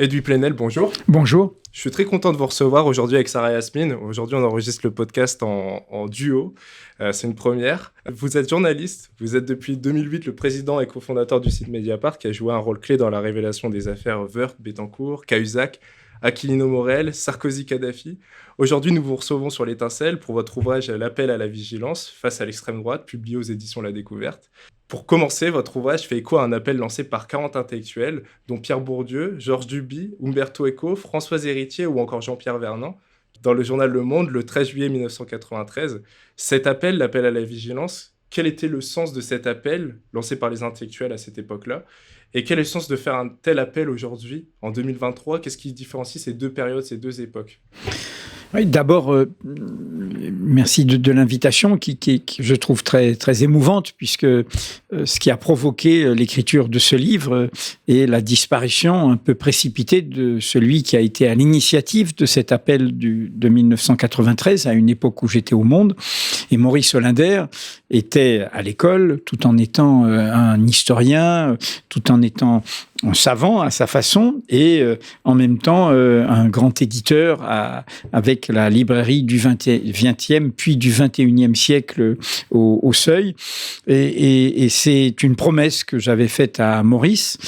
Edoui Plenel, bonjour. Bonjour. Je suis très content de vous recevoir aujourd'hui avec Sarah Yasmine. Aujourd'hui, on enregistre le podcast en duo. C'est une première. Vous êtes journaliste. Vous êtes depuis 2008 le président et cofondateur du site Mediapart qui a joué un rôle clé dans la révélation des affaires Woerth, Bettencourt, Cahuzac, Aquilino Morel, Sarkozy-Kadhafi. Aujourd'hui, nous vous recevons sur l'Étincelle pour votre ouvrage L'appel à la vigilance face à l'extrême droite, publié aux éditions La Découverte. Pour commencer, votre ouvrage fait écho à un appel lancé par 40 intellectuels, dont Pierre Bourdieu, Georges Duby, Umberto Eco, Françoise Héritier ou encore Jean-Pierre Vernant, dans le journal Le Monde le 13 juillet 1993. Cet appel, l'appel à la vigilance, quel était le sens de cet appel lancé par les intellectuels à cette époque-là ? Et quel est le sens de faire un tel appel aujourd'hui, en 2023 ? Qu'est-ce qui différencie ces deux périodes, ces deux époques ? Oui, d'abord, merci de l'invitation qui, je trouve, très, très émouvante, puisque ce qui a provoqué l'écriture de ce livre est la disparition un peu précipitée de celui qui a été à l'initiative de cet appel de 1993, à une époque où j'étais au Monde. Et Maurice Hollander était à l'école, tout en étant un historien, tout en étant un savant à sa façon, et en même temps un grand éditeur avec la librairie du 20e puis du 21e siècle au Seuil. Et c'est une promesse que j'avais faite à Maurice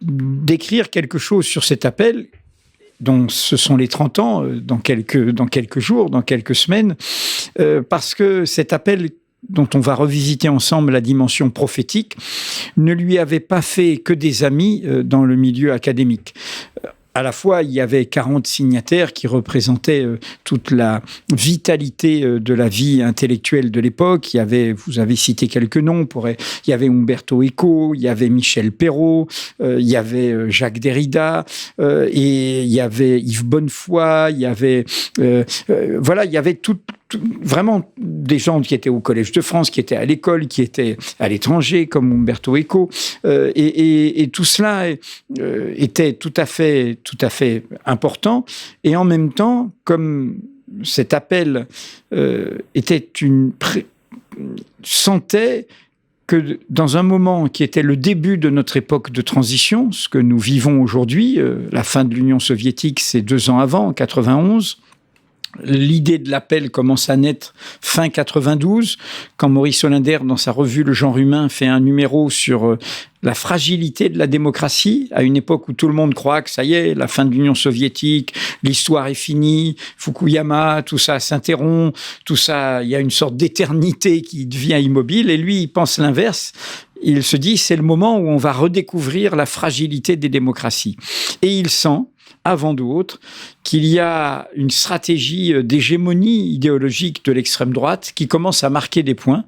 d'écrire quelque chose sur cet appel, dont ce sont les 30 ans, dans quelques jours, dans quelques semaines, parce que cet appel dont on va revisiter ensemble la dimension prophétique, ne lui avait pas fait que des amis dans le milieu académique. À la fois, il y avait 40 signataires qui représentaient toute la vitalité de la vie intellectuelle de l'époque. Il y avait, vous avez cité quelques noms, il y avait Umberto Eco, il y avait Michel Perrault, il y avait Jacques Derrida, et il y avait Yves Bonnefoy, il y avait, voilà, il y avait vraiment des gens qui étaient au Collège de France, qui étaient à l'école, qui étaient à l'étranger, comme Umberto Eco, et tout cela était tout à fait important. Et en même temps, comme cet appel sentait que dans un moment qui était le début de notre époque de transition, ce que nous vivons aujourd'hui, la fin de l'Union soviétique, c'est 2 ans avant, en 91. L'idée de l'appel commence à naître fin 92, quand Maurice Hollander, dans sa revue Le Genre humain, fait un numéro sur la fragilité de la démocratie, à une époque où tout le monde croit que ça y est, la fin de l'Union soviétique, l'histoire est finie, Fukuyama, tout ça s'interrompt, tout ça, il y a une sorte d'éternité qui devient immobile, et lui, il pense l'inverse. Il se dit, c'est le moment où on va redécouvrir la fragilité des démocraties. Et il sent, avant d'autres, qu'il y a une stratégie d'hégémonie idéologique de l'extrême droite qui commence à marquer des points,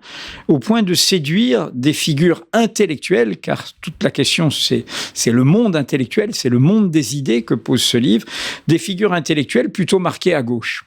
au point de séduire des figures intellectuelles, car toute la question, c'est le monde intellectuel, c'est le monde des idées que pose ce livre, des figures intellectuelles plutôt marquées à gauche.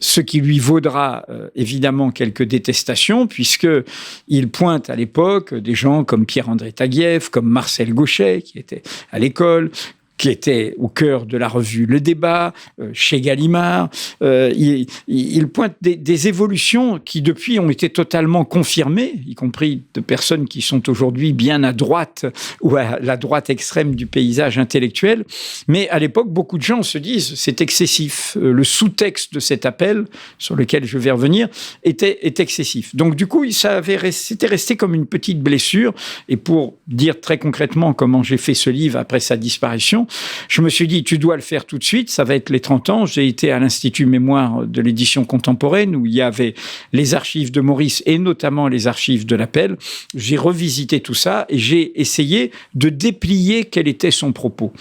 Ce qui lui vaudra évidemment quelques détestations, puisqu'il pointe à l'époque des gens comme Pierre-André Taguieff, comme Marcel Gauchet, qui était à l'école, qui était au cœur de la revue Le Débat, chez Gallimard. Il pointe des évolutions qui, depuis, ont été totalement confirmées, y compris de personnes qui sont aujourd'hui bien à droite ou à la droite extrême du paysage intellectuel. Mais à l'époque, beaucoup de gens se disent c'est excessif. Le sous-texte de cet appel, sur lequel je vais revenir, est excessif. Donc, du coup, c'était resté comme une petite blessure. Et pour dire très concrètement comment j'ai fait ce livre après sa disparition, je me suis dit, tu dois le faire tout de suite, ça va être les 30 ans. J'ai été à l'Institut Mémoire de l'édition contemporaine, où il y avait les archives de Maurice et notamment les archives de l'appel. J'ai revisité tout ça et j'ai essayé de déplier quel était son propos.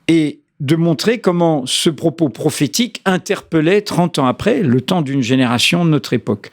Et de montrer comment ce propos prophétique interpellait 30 ans après, le temps d'une génération de notre époque.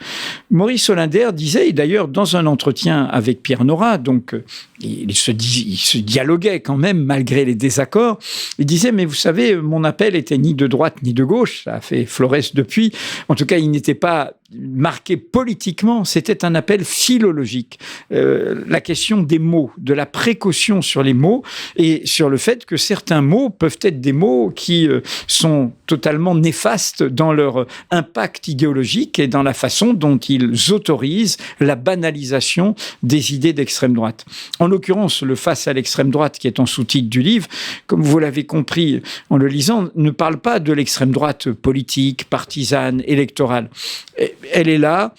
Maurice Hollander disait, et d'ailleurs dans un entretien avec Pierre Nora, donc il se dialoguait quand même malgré les désaccords, il disait, mais vous savez, mon appel était ni de droite ni de gauche, ça a fait Flores depuis, en tout cas il n'était pas marqué politiquement, c'était un appel philologique. La question des mots, de la précaution sur les mots et sur le fait que certains mots peuvent être des mots qui sont totalement néfastes dans leur impact idéologique et dans la façon dont ils autorisent la banalisation des idées d'extrême droite. En l'occurrence, le face à l'extrême droite, qui est en sous-titre du livre, comme vous l'avez compris en le lisant, ne parle pas de l'extrême droite politique, partisane, électorale. Elle est là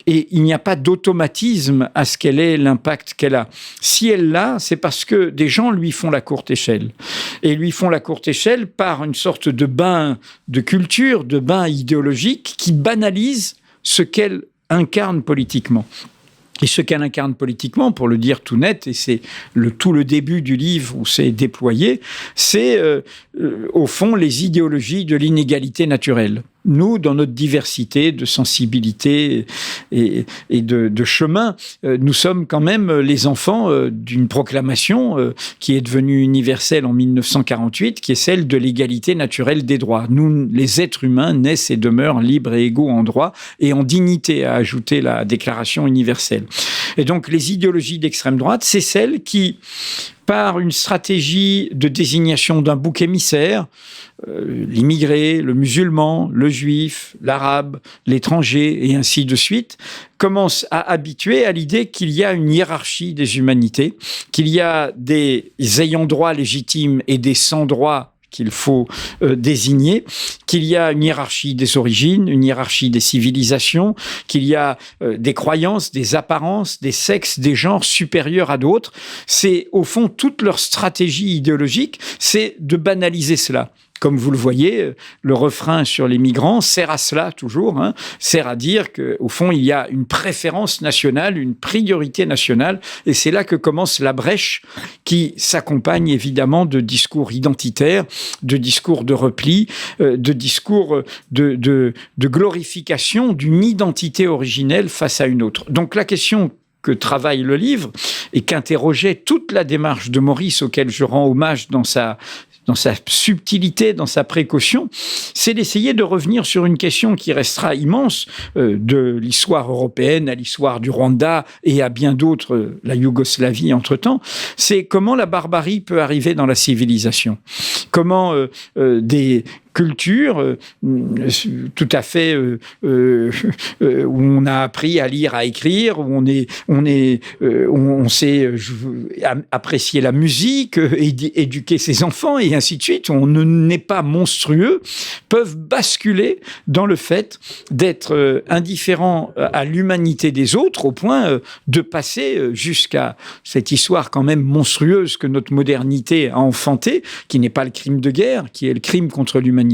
et il n'y a pas d'automatisme à ce qu'elle ait l'impact qu'elle a. Si elle l'a, c'est parce que des gens lui font la courte échelle. Et lui font la courte échelle par une sorte de bain de culture, de bain idéologique qui banalise ce qu'elle incarne politiquement. Et ce qu'elle incarne politiquement, pour le dire tout net, et c'est tout le début du livre où c'est déployé, c'est au fond les idéologies de l'inégalité naturelle. Nous, dans notre diversité de sensibilité et de chemin, nous sommes quand même les enfants d'une proclamation qui est devenue universelle en 1948, qui est celle de l'égalité naturelle des droits. Nous, les êtres humains, naissent et demeurent libres et égaux en droit et en dignité, a ajouté la Déclaration universelle. Et donc, les idéologies d'extrême droite, c'est celles qui, par une stratégie de désignation d'un bouc émissaire, l'immigré, le musulman, le juif, l'arabe, l'étranger, et ainsi de suite, commence à habituer à l'idée qu'il y a une hiérarchie des humanités, qu'il y a des ayants droit légitimes et des sans droit qu'il faut désigner, qu'il y a une hiérarchie des origines, une hiérarchie des civilisations, qu'il y a des croyances, des apparences, des sexes, des genres supérieurs à d'autres. C'est au fond toute leur stratégie idéologique, c'est de banaliser cela. Comme vous le voyez, le refrain sur les migrants sert à cela toujours, sert à dire qu'au fond, il y a une préférence nationale, une priorité nationale, et c'est là que commence la brèche qui s'accompagne évidemment de discours identitaires, de discours de repli, de discours de glorification d'une identité originelle face à une autre. Donc la question que travaille le livre et qu'interrogeait toute la démarche de Maurice, auquel je rends hommage dans sa subtilité, dans sa précaution, c'est d'essayer de revenir sur une question qui restera immense, de l'histoire européenne à l'histoire du Rwanda et à bien d'autres, la Yougoslavie entre-temps, c'est comment la barbarie peut arriver dans la civilisation. Comment des culture tout à fait où on a appris à lire, à écrire, où on sait apprécier la musique, éduquer ses enfants et ainsi de suite, où on n'est pas monstrueux, peuvent basculer dans le fait d'être indifférent à l'humanité des autres, au point de passer jusqu'à cette histoire quand même monstrueuse que notre modernité a enfantée, qui n'est pas le crime de guerre, qui est le crime contre l'humanité,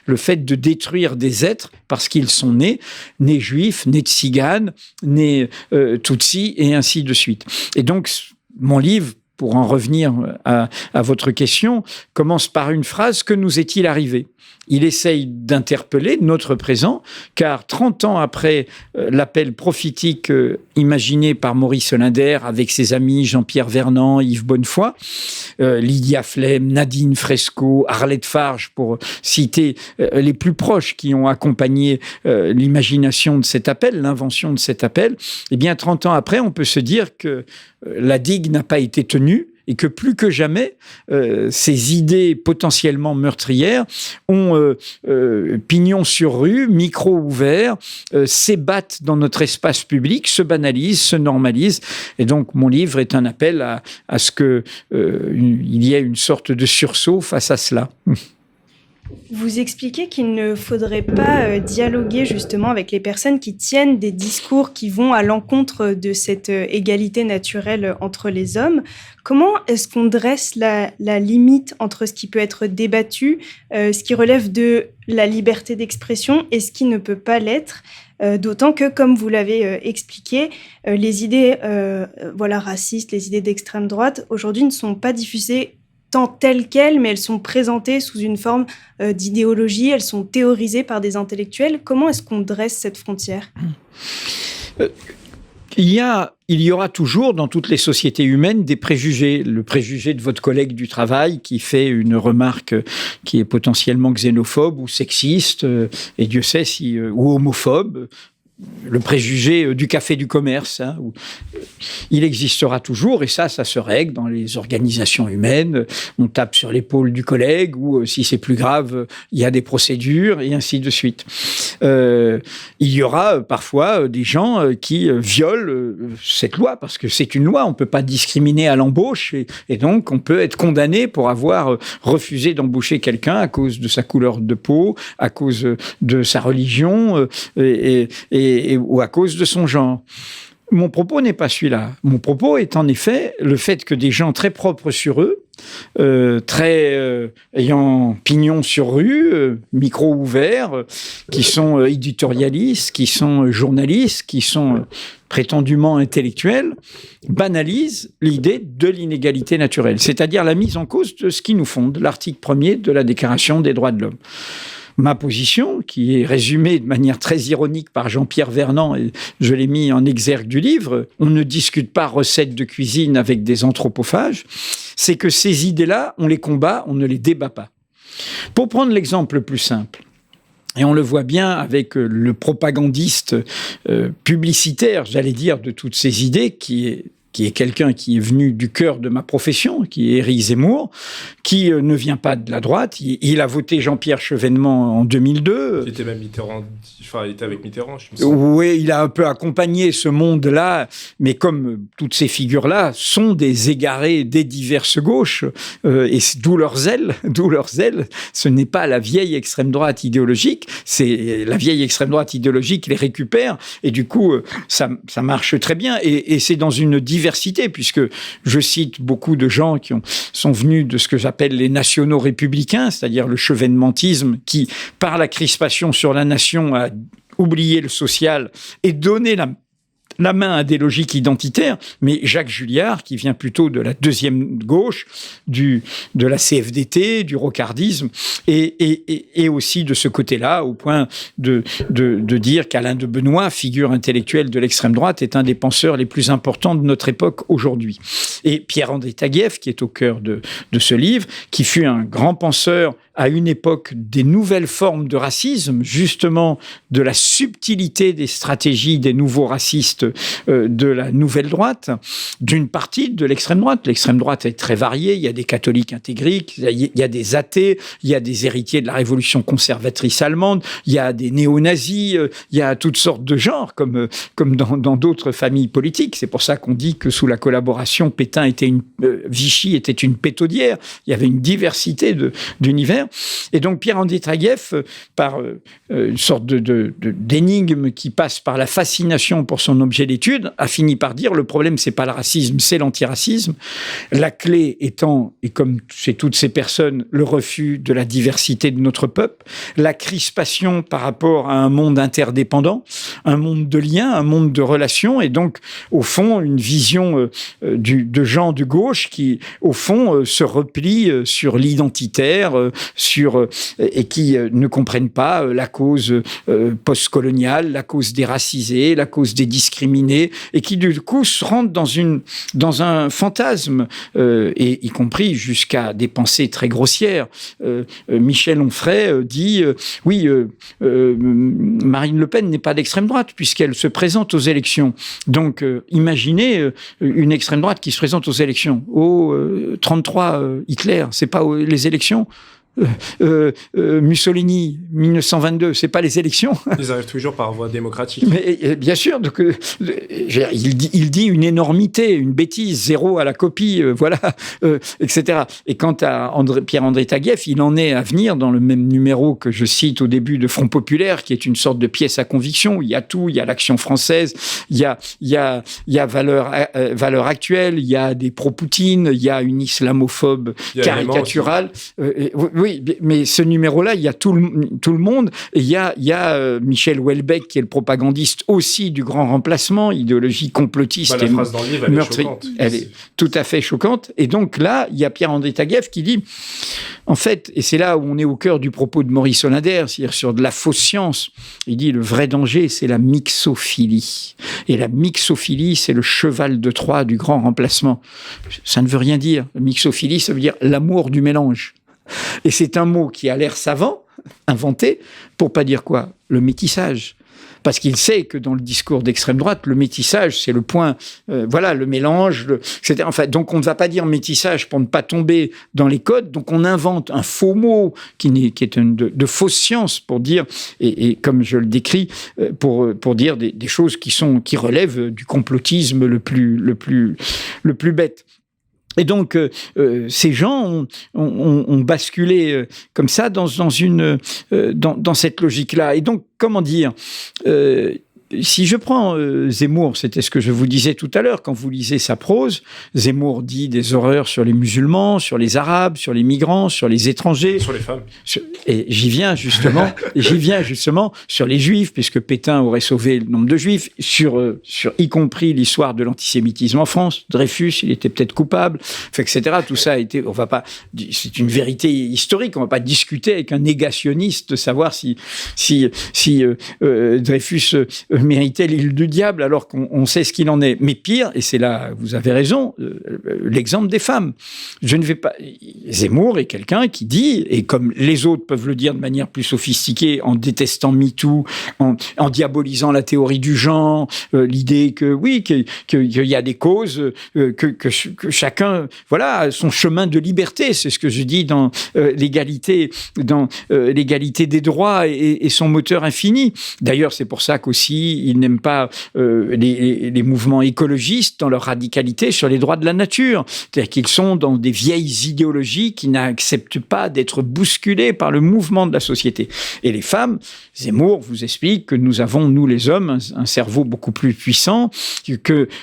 le fait de détruire des êtres parce qu'ils sont nés juifs, nés de tziganes, nés tutsis, et ainsi de suite. Et donc, mon livre, pour en revenir à votre question, commence par une phrase: que nous est-il arrivé ? Il essaye d'interpeller notre présent, car 30 ans après l'appel prophétique imaginé par Maurice Hollander avec ses amis Jean-Pierre Vernant, Yves Bonnefoy, Lydia Flem, Nadine Fresco, Arlette Farge, pour citer les plus proches qui ont accompagné l'imagination de cet appel, l'invention de cet appel, eh bien 30 ans après, on peut se dire que la digue n'a pas été tenue, et que plus que jamais, ces idées potentiellement meurtrières ont pignon sur rue, micro ouvert, s'ébattent dans notre espace public, se banalisent, se normalisent. Et donc, mon livre est un appel à ce qu'il y ait une sorte de sursaut face à cela. Vous expliquez qu'il ne faudrait pas dialoguer justement avec les personnes qui tiennent des discours qui vont à l'encontre de cette égalité naturelle entre les hommes. Comment est-ce qu'on dresse la limite entre ce qui peut être débattu, ce qui relève de la liberté d'expression et ce qui ne peut pas l'être, d'autant que, comme vous l'avez expliqué, les idées racistes, les idées d'extrême droite, aujourd'hui ne sont pas diffusées telles quelles, mais elles sont présentées sous une forme d'idéologie, elles sont théorisées par des intellectuels. Comment est-ce qu'on dresse cette frontière ? Il y aura toujours dans toutes les sociétés humaines des préjugés. Le préjugé de votre collègue du travail qui fait une remarque qui est potentiellement xénophobe ou sexiste, et Dieu sait si, ou homophobe, le préjugé du café du commerce, hein, où il existera toujours, et ça se règle dans les organisations humaines. On tape sur l'épaule du collègue, ou si c'est plus grave, il y a des procédures, et ainsi de suite. Il y aura parfois des gens qui violent cette loi, parce que c'est une loi, on ne peut pas discriminer à l'embauche, et donc on peut être condamné pour avoir refusé d'embaucher quelqu'un à cause de sa couleur de peau, à cause de sa religion, ou à cause de son genre. Mon propos n'est pas celui-là. Mon propos est en effet le fait que des gens très propres sur eux, ayant pignon sur rue, micro ouvert, qui sont éditorialistes, qui sont journalistes, qui sont prétendument intellectuels, banalisent l'idée de l'inégalité naturelle, c'est-à-dire la mise en cause de ce qui nous fonde, l'article 1er de la Déclaration des droits de l'homme. Ma position, qui est résumée de manière très ironique par Jean-Pierre Vernant, et je l'ai mis en exergue du livre, on ne discute pas recettes de cuisine avec des anthropophages, c'est que ces idées-là, on les combat, on ne les débat pas. Pour prendre l'exemple le plus simple, et on le voit bien avec le propagandiste publicitaire, j'allais dire, de toutes ces idées, qui est quelqu'un qui est venu du cœur de ma profession, qui est Éric Zemmour, qui ne vient pas de la droite. Il a voté Jean-Pierre Chevènement en 2002. Il était même Mitterrand, il était avec Mitterrand, je me souviens. Oui, il a un peu accompagné ce monde-là, mais comme toutes ces figures-là sont des égarés des diverses gauches, et d'où leur zèle, ce n'est pas la vieille extrême droite idéologique, c'est la vieille extrême droite idéologique les récupère, et du coup, ça marche très bien, et c'est dans une diversité, puisque je cite beaucoup de gens qui sont venus de ce que j'appelle les nationaux républicains, c'est-à-dire le chevènementisme qui, par la crispation sur la nation, a oublié le social et donné la main à des logiques identitaires, mais Jacques Julliard, qui vient plutôt de la deuxième gauche, de la CFDT, du rocardisme, et aussi de ce côté-là, au point de dire qu'Alain de Benoît, figure intellectuelle de l'extrême droite, est un des penseurs les plus importants de notre époque aujourd'hui. Et Pierre-André Taguieff, qui est au cœur de ce livre, qui fut un grand penseur à une époque des nouvelles formes de racisme, justement de la subtilité des stratégies des nouveaux racistes de la nouvelle droite, d'une partie de l'extrême droite. L'extrême droite est très variée, il y a des catholiques intégrés, il y a des athées, il y a des héritiers de la révolution conservatrice allemande, il y a des néo-nazis, il y a toutes sortes de genres, comme dans d'autres familles politiques. C'est pour ça qu'on dit que sous la collaboration, Vichy était une pétaudière, il y avait une diversité d'univers. Et donc Pierre-André Taguieff, par une sorte d'énigme qui passe par la fascination pour son objet d'étude, a fini par dire le problème c'est pas le racisme, c'est l'antiracisme. La clé étant, et comme chez toutes ces personnes, le refus de la diversité de notre peuple, la crispation par rapport à un monde interdépendant, un monde de liens, un monde de relations, et donc au fond une vision de gens de gauche qui au fond se replient sur l'identitaire, et qui ne comprennent pas la cause postcoloniale, la cause des racisés, la cause des discriminés, et qui du coup se rentrent dans un fantasme, et y compris jusqu'à des pensées très grossières. Michel Onfray dit oui, Marine Le Pen n'est pas d'extrême droite puisqu'elle se présente aux élections. Donc imaginez une extrême droite qui se présente aux élections. 33 Hitler, c'est pas les élections. Mussolini, 1922, c'est pas les élections. Ils arrivent toujours par voie démocratique. Mais bien sûr, donc, il dit une énormité, une bêtise, zéro à la copie, voilà, etc. Et quant à Pierre-André Taguieff, il en est à venir dans le même numéro que je cite au début de Front Populaire, qui est une sorte de pièce à conviction. Il y a tout, il y a l'Action française, il y a valeur actuelle, il y a des pro-Poutine, il y a une islamophobe caricaturale. Oui, mais ce numéro-là, il y a tout le monde. Et il y a Michel Houellebecq, qui est le propagandiste aussi du grand remplacement, idéologie complotiste. La phrase dans le livre, elle est choquante. Elle est tout à fait choquante. Et donc là, il y a Pierre-André Taguieff qui dit, en fait, et c'est là où on est au cœur du propos de Maurice Hollander, c'est-à-dire sur de la fausse science, il dit le vrai danger, c'est la mixophilie. Et la mixophilie, c'est le cheval de Troie du grand remplacement. Ça ne veut rien dire. La mixophilie, ça veut dire l'amour du mélange. Et c'est un mot qui a l'air savant, inventé, pour pas dire quoi ? Le métissage. parce qu'il sait que dans le discours d'extrême droite, le métissage, c'est le point, le mélange, etc. Enfin, donc on ne va pas dire métissage pour ne pas tomber dans les codes, donc on invente un faux mot qui est de fausse science pour dire, et comme je le décris, pour dire des choses qui relèvent du complotisme le plus bête. Et donc, ces gens ont basculé comme ça dans cette logique-là. Et donc, comment dire, si je prends Zemmour, c'était ce que je vous disais tout à l'heure, quand vous lisez sa prose, Zemmour dit des horreurs sur les musulmans, sur les Arabes, sur les migrants, sur les étrangers. Sur les femmes. Et j'y viens justement sur les Juifs, puisque Pétain aurait sauvé le nombre de Juifs, sur y compris l'histoire de l'antisémitisme en France. Dreyfus, il était peut-être coupable, etc. Tout ça a été, c'est une vérité historique, on va pas discuter avec un négationniste de savoir si Dreyfus méritait l'île du diable alors qu'on sait ce qu'il en est. Mais pire, et c'est là, vous avez raison, l'exemple des femmes. Je ne vais pas... Zemmour est quelqu'un qui dit, et comme les autres peuvent le dire de manière plus sophistiquée, en détestant MeToo, en diabolisant la théorie du genre, l'idée qu'il y a des causes, que chacun, a son chemin de liberté. C'est ce que je dis dans l'égalité des droits et son moteur infini. D'ailleurs, c'est pour ça qu'aussi ils n'aiment pas les mouvements écologistes dans leur radicalité sur les droits de la nature. C'est-à-dire qu'ils sont dans des vieilles idéologies qui n'acceptent pas d'être bousculées par le mouvement de la société. Et les femmes, Zemmour vous explique que nous avons, nous les hommes, un cerveau beaucoup plus puissant, qu'il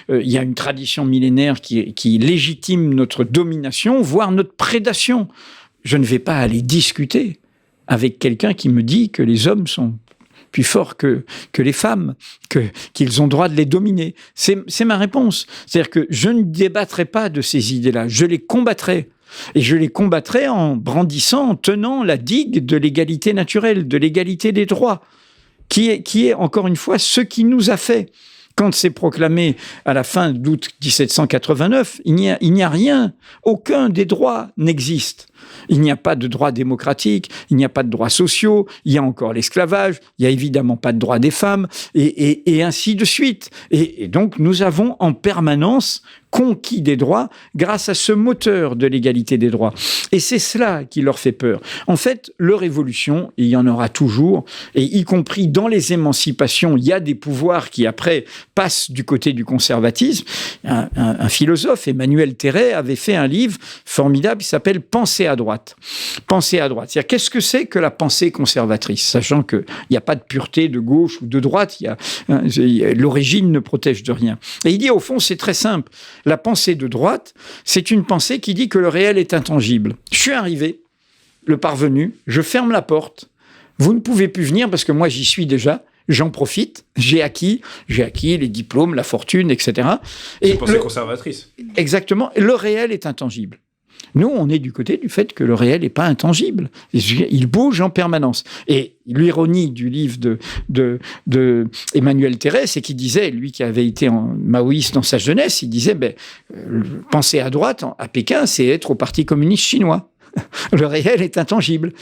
y a une tradition millénaire qui légitime notre domination, voire notre prédation. Je ne vais pas aller discuter avec quelqu'un qui me dit que les hommes sont plus forts que les femmes, qu'ils ont droit de les dominer. C'est ma réponse. C'est-à-dire que je ne débattrai pas de ces idées-là, je les combattrai. Et je les combattrai en brandissant, en tenant la digue de l'égalité naturelle, de l'égalité des droits, qui est encore une fois ce qui nous a fait. Quand c'est proclamé à la fin d'août 1789, il n'y a rien, aucun des droits n'existe. Il n'y a pas de droits démocratiques, il n'y a pas de droits sociaux, il y a encore l'esclavage, il n'y a évidemment pas de droits des femmes, et ainsi de suite. Et donc, nous avons en permanence conquis des droits grâce à ce moteur de l'égalité des droits. Et c'est cela qui leur fait peur. En fait, leur évolution, il y en aura toujours, et y compris dans les émancipations, il y a des pouvoirs qui, après, passent du côté du conservatisme. Un philosophe, Emmanuel Terray, avait fait un livre formidable qui s'appelle « Penser à droite ». Penser à droite. C'est-à-dire, qu'est-ce que c'est que la pensée conservatrice? Sachant qu'il n'y a pas de pureté de gauche ou de droite, l'origine ne protège de rien. Et il dit, au fond, c'est très simple. La pensée de droite, c'est une pensée qui dit que le réel est intangible. Je suis arrivé, le parvenu, je ferme la porte. Vous ne pouvez plus venir parce que moi, j'y suis déjà. J'en profite. J'ai acquis les diplômes, la fortune, etc. C'est une pensée conservatrice. Exactement. Le réel est intangible. Nous, on est du côté du fait que le réel n'est pas intangible. Il bouge en permanence. Et l'ironie du livre de Emmanuel Terray, c'est qu'il disait, lui qui avait été maoïste dans sa jeunesse, il disait, penser à droite, à Pékin, c'est être au Parti communiste chinois. Le réel est intangible.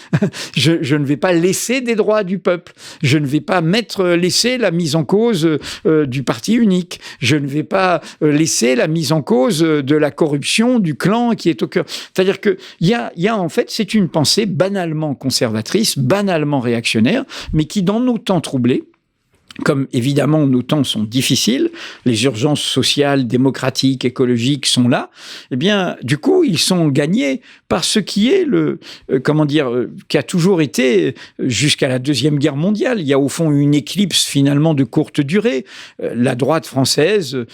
Je ne vais pas laisser des droits du peuple. Je ne vais pas laisser la mise en cause du parti unique. Je ne vais pas laisser la mise en cause de la corruption du clan qui est au cœur. C'est-à-dire que il y a en fait, c'est une pensée banalement conservatrice, banalement réactionnaire, mais qui, dans nos temps troublés, comme évidemment nos temps sont difficiles, les urgences sociales, démocratiques, écologiques sont là, eh bien, du coup, ils sont gagnés par ce qui est qui a toujours été jusqu'à la Deuxième Guerre mondiale. Il y a au fond une éclipse finalement de courte durée. La droite française,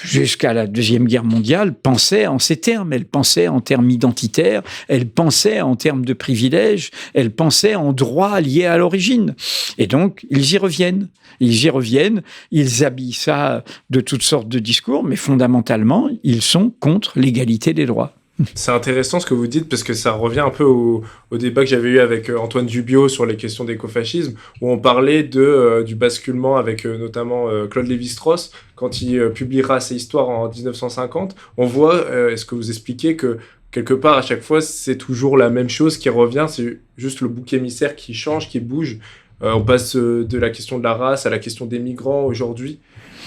jusqu'à la Deuxième Guerre mondiale, pensait en ces termes. Elle pensait en termes identitaires, elle pensait en termes de privilèges, elle pensait en droits liés à l'origine. Et donc, ils y reviennent, ils habillent ça de toutes sortes de discours, mais fondamentalement, ils sont contre l'égalité des droits. C'est intéressant ce que vous dites, parce que ça revient un peu au débat que j'avais eu avec Antoine Dubiot sur les questions d'écofascisme, où on parlait du basculement avec notamment Claude Lévi-Strauss, quand il publiera ses histoires en 1950. On voit, est-ce que vous expliquez que quelque part, à chaque fois, c'est toujours la même chose qui revient, c'est juste le bouc émissaire qui change, qui bouge. On passe de la question de la race à la question des migrants aujourd'hui.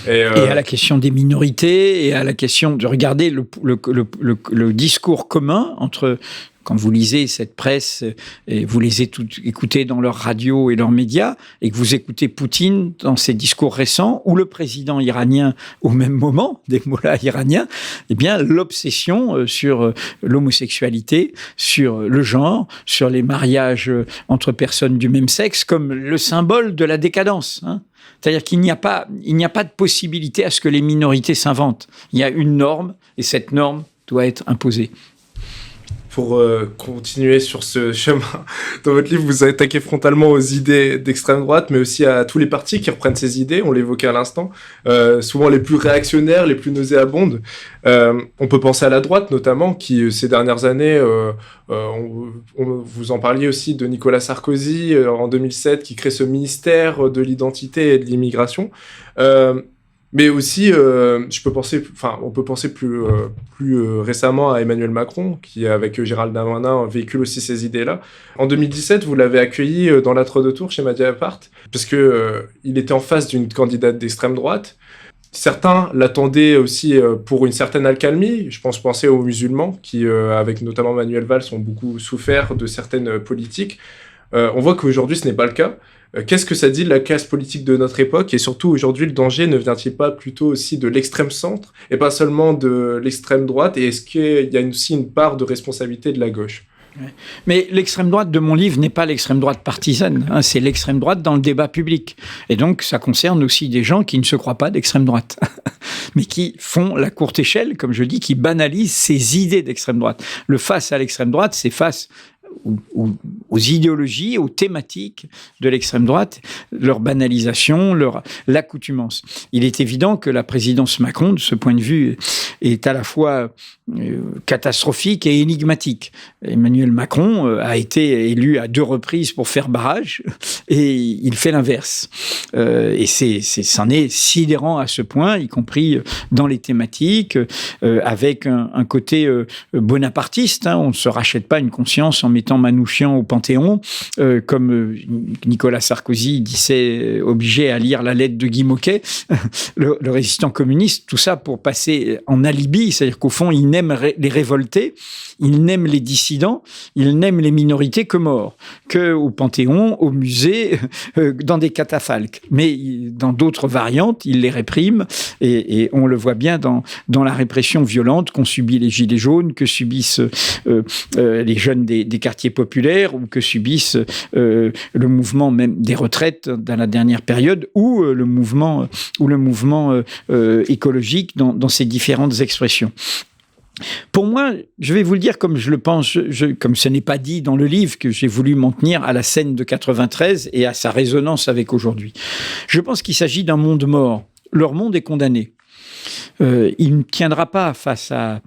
Et à la question des minorités, et à la question de regarder le discours commun entre... Quand vous lisez cette presse et vous les écoutez dans leurs radios et leurs médias, et que vous écoutez Poutine dans ses discours récents, ou le président iranien au même moment, des mollahs iraniens, eh bien, l'obsession sur l'homosexualité, sur le genre, sur les mariages entre personnes du même sexe, comme le symbole de la décadence, hein. C'est-à-dire qu'il n'y a pas de possibilité à ce que les minorités s'inventent. Il y a une norme, et cette norme doit être imposée. Pour continuer sur ce chemin, dans votre livre, vous attaquez frontalement aux idées d'extrême droite, mais aussi à tous les partis qui reprennent ces idées, on l'évoquait à l'instant, souvent les plus réactionnaires, les plus nauséabondes. On peut penser à la droite, notamment, qui, ces dernières années, vous en parliez aussi de Nicolas Sarkozy, en 2007, qui crée ce ministère de l'identité et de l'immigration. Mais aussi, on peut penser plus récemment à Emmanuel Macron, qui, avec Gérald Darmanin, véhicule aussi ces idées-là. En 2017, vous l'avez accueilli dans l'entre-deux-tours chez Mediapart, parce qu'il était en face d'une candidate d'extrême droite. Certains l'attendaient aussi pour une certaine accalmie. Je penser aux musulmans, qui, avec notamment Manuel Valls, ont beaucoup souffert de certaines politiques. On voit qu'aujourd'hui, ce n'est pas le cas. Qu'est-ce que ça dit de la classe politique de notre époque? Et surtout, aujourd'hui, le danger ne vient-il pas plutôt aussi de l'extrême centre et pas seulement de l'extrême droite? Et est-ce qu'il y a aussi une part de responsabilité de la gauche? Mais l'extrême droite de mon livre n'est pas l'extrême droite partisane, hein, c'est l'extrême droite dans le débat public. Et donc, ça concerne aussi des gens qui ne se croient pas d'extrême droite, mais qui font la courte échelle, comme je dis, qui banalisent ces idées d'extrême droite. Le face à l'extrême droite, c'est face aux idéologies, aux thématiques de l'extrême droite, leur banalisation, leur l'accoutumance. Il est évident que la présidence Macron, de ce point de vue, est à la fois catastrophique et énigmatique. Emmanuel Macron a été élu à 2 reprises pour faire barrage, et il fait l'inverse. Et c'en est sidérant à ce point, y compris dans les thématiques, avec un côté bonapartiste, hein. On ne se rachète pas une conscience en mettant Manouchian au Panthéon, comme Nicolas Sarkozy disait, obligé à lire la lettre de Guy Môquet, le résistant communiste, tout ça pour passer en alibi, c'est-à-dire qu'au fond, il n'aime les révoltés, il n'aime les dissidents, il n'aime les minorités que morts, que au Panthéon, au musée, dans des catafalques. Mais dans d'autres variantes, il les réprime, et on le voit bien dans la répression violente qu'ont subi les Gilets jaunes, que subissent les jeunes des quartiers populaires, ou que subissent le mouvement même des retraites dans la dernière période, ou le mouvement écologique dans ses différentes expressions. Pour moi, je vais vous le dire comme je le pense, comme ce n'est pas dit dans le livre, que j'ai voulu m'en tenir à la scène de 93 et à sa résonance avec aujourd'hui. Je pense qu'il s'agit d'un monde mort. Leur monde est condamné. Il ne tiendra pas face à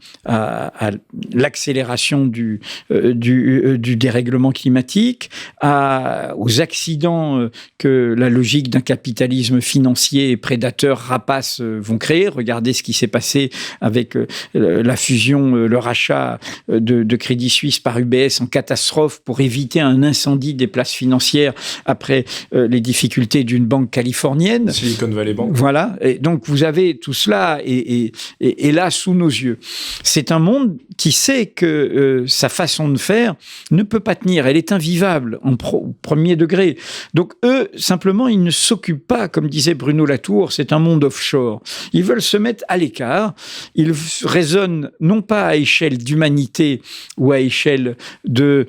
l'accélération du dérèglement climatique, aux accidents que la logique d'un capitalisme financier et prédateur rapace vont créer. Regardez ce qui s'est passé avec la fusion, le rachat de Crédit Suisse par UBS en catastrophe pour éviter un incendie des places financières après les difficultés d'une banque californienne. Silicon Valley Bank. Voilà. Et donc, vous avez tout cela et là, sous nos yeux. C'est un monde qui sait que sa façon de faire ne peut pas tenir. Elle est invivable au premier degré. Donc, eux, simplement, ils ne s'occupent pas, comme disait Bruno Latour, c'est un monde offshore. Ils veulent se mettre à l'écart. Ils raisonnent non pas à échelle d'humanité ou à échelle de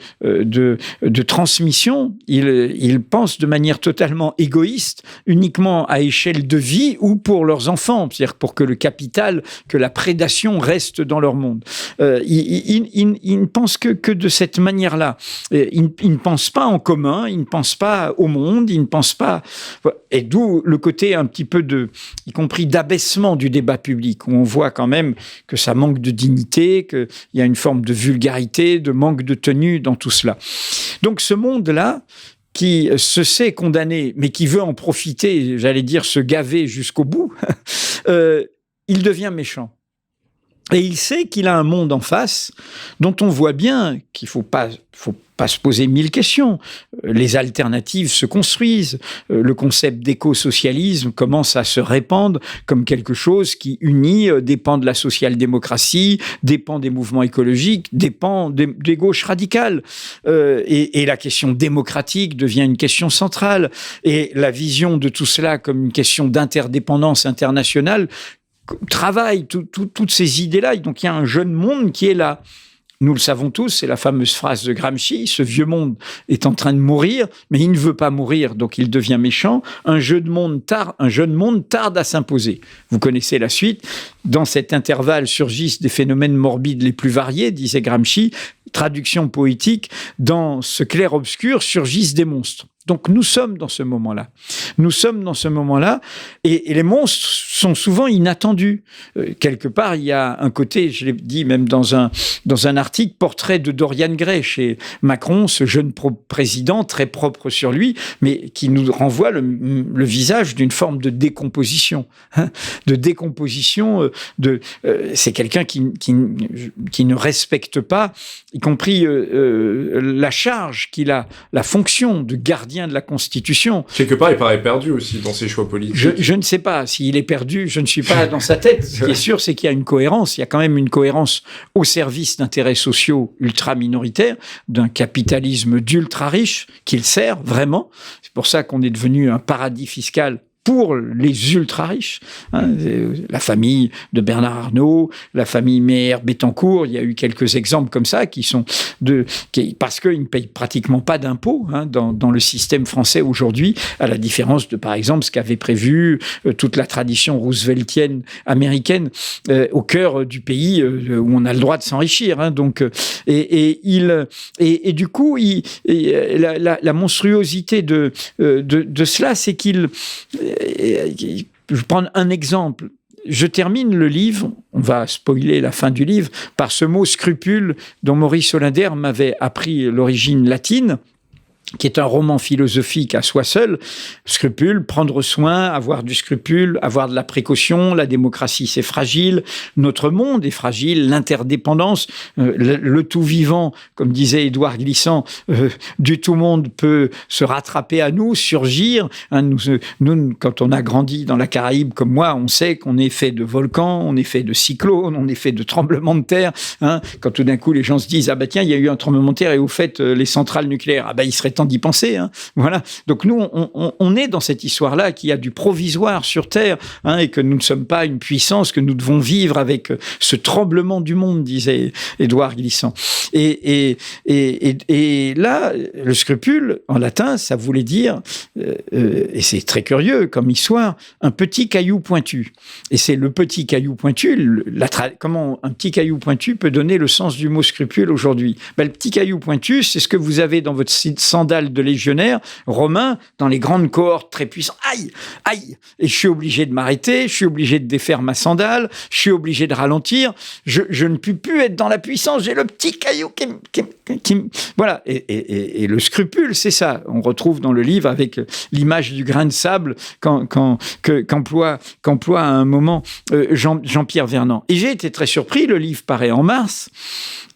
transmission. Ils pensent de manière totalement égoïste, uniquement à échelle de vie ou pour leurs enfants, c'est-à-dire pour que le capital, que la prédation reste dans leur monde. Ils ne pensent que de cette manière-là. Ils ne pensent pas en commun, ils ne pensent pas au monde, ils ne pensent pas... Et d'où le côté un petit peu y compris d'abaissement du débat public, où on voit quand même que ça manque de dignité, qu'il y a une forme de vulgarité, de manque de tenue dans tout cela. Donc ce monde-là, qui se sait condamné, mais qui veut en profiter, j'allais dire se gaver jusqu'au bout, il devient méchant. Et il sait qu'il a un monde en face dont on voit bien qu'il faut pas pas se poser 1000 questions. Les alternatives se construisent. Le concept d'éco-socialisme commence à se répandre comme quelque chose qui unit, dépend de la social-démocratie, dépend des mouvements écologiques, dépend des gauches radicales. Et la question démocratique devient une question centrale. Et la vision de tout cela comme une question d'interdépendance internationale travaille toutes ces idées-là. Donc il y a un jeune monde qui est là. Nous le savons tous, c'est la fameuse phrase de Gramsci, ce vieux monde est en train de mourir, mais il ne veut pas mourir, donc il devient méchant. Un jeune monde tarde à s'imposer. Vous connaissez la suite. Dans cet intervalle surgissent des phénomènes morbides les plus variés, disait Gramsci. Traduction poétique, dans ce clair-obscur surgissent des monstres. Donc nous sommes dans ce moment-là. Et les monstres sont souvent inattendus. Quelque part, il y a un côté, je l'ai dit même dans un article, portrait de Dorian Gray chez Macron, ce jeune président très propre sur lui, mais qui nous renvoie le visage d'une forme de décomposition. C'est quelqu'un qui ne respecte pas, y compris la charge qu'il a, la fonction de gardien de la Constitution. Quelque part, il paraît perdu aussi dans ses choix politiques. Je ne sais pas s'il est perdu, je ne suis pas dans sa tête. Ce qui est sûr, c'est qu'il y a une cohérence. Il y a quand même une cohérence au service d'intérêts sociaux ultra-minoritaires, d'un capitalisme d'ultra-riches qu'il sert vraiment. C'est pour ça qu'on est devenu un paradis fiscal pour les ultra-riches, la famille de Bernard Arnault, la famille Meyer-Bettencourt, il y a eu quelques exemples comme ça parce qu'ils ne payent pratiquement pas d'impôts dans le système français aujourd'hui, à la différence de, par exemple, ce qu'avait prévu toute la tradition rooseveltienne américaine au cœur du pays où on a le droit de s'enrichir. Donc, du coup, la monstruosité de cela, c'est qu'il... Je vais prendre un exemple. Je termine le livre, on va spoiler la fin du livre, par ce mot « scrupule » dont Maurice Hollander m'avait appris l'origine latine, qui est un roman philosophique à soi seul. Scrupule, prendre soin, avoir du scrupule, avoir de la précaution. La démocratie, c'est fragile. Notre monde est fragile. L'interdépendance, le tout vivant, comme disait Édouard Glissant, du tout monde peut se rattraper à nous, surgir. Nous, quand on a grandi dans la Caraïbe comme moi, on sait qu'on est fait de volcans, on est fait de cyclones, on est fait de tremblements de terre. Quand tout d'un coup, les gens se disent « Ah bah tiens, il y a eu un tremblement de terre et au fait, les centrales nucléaires, ah bah il serait temps d'y penser. » Voilà. Donc nous, on est dans cette histoire-là qu'il y a du provisoire sur Terre et que nous ne sommes pas une puissance, que nous devons vivre avec ce tremblement du monde, disait Édouard Glissant. Et là, le scrupule, en latin, ça voulait dire, et c'est très curieux comme histoire, un petit caillou pointu. Et c'est le petit caillou pointu, comment un petit caillou pointu peut donner le sens du mot scrupule aujourd'hui. Le petit caillou pointu, c'est ce que vous avez dans votre sandale de légionnaire romain, dans les grandes cohortes très puissantes. Aïe, aïe! Et je suis obligé de m'arrêter, je suis obligé de défaire ma sandale, je suis obligé de ralentir, je ne puis plus être dans la puissance, j'ai le petit caillou qui voilà. Et le scrupule, c'est ça. On retrouve dans le livre avec l'image du grain de sable qu'emploie à un moment Jean-Pierre Vernant. Et j'ai été très surpris, le livre paraît en mars,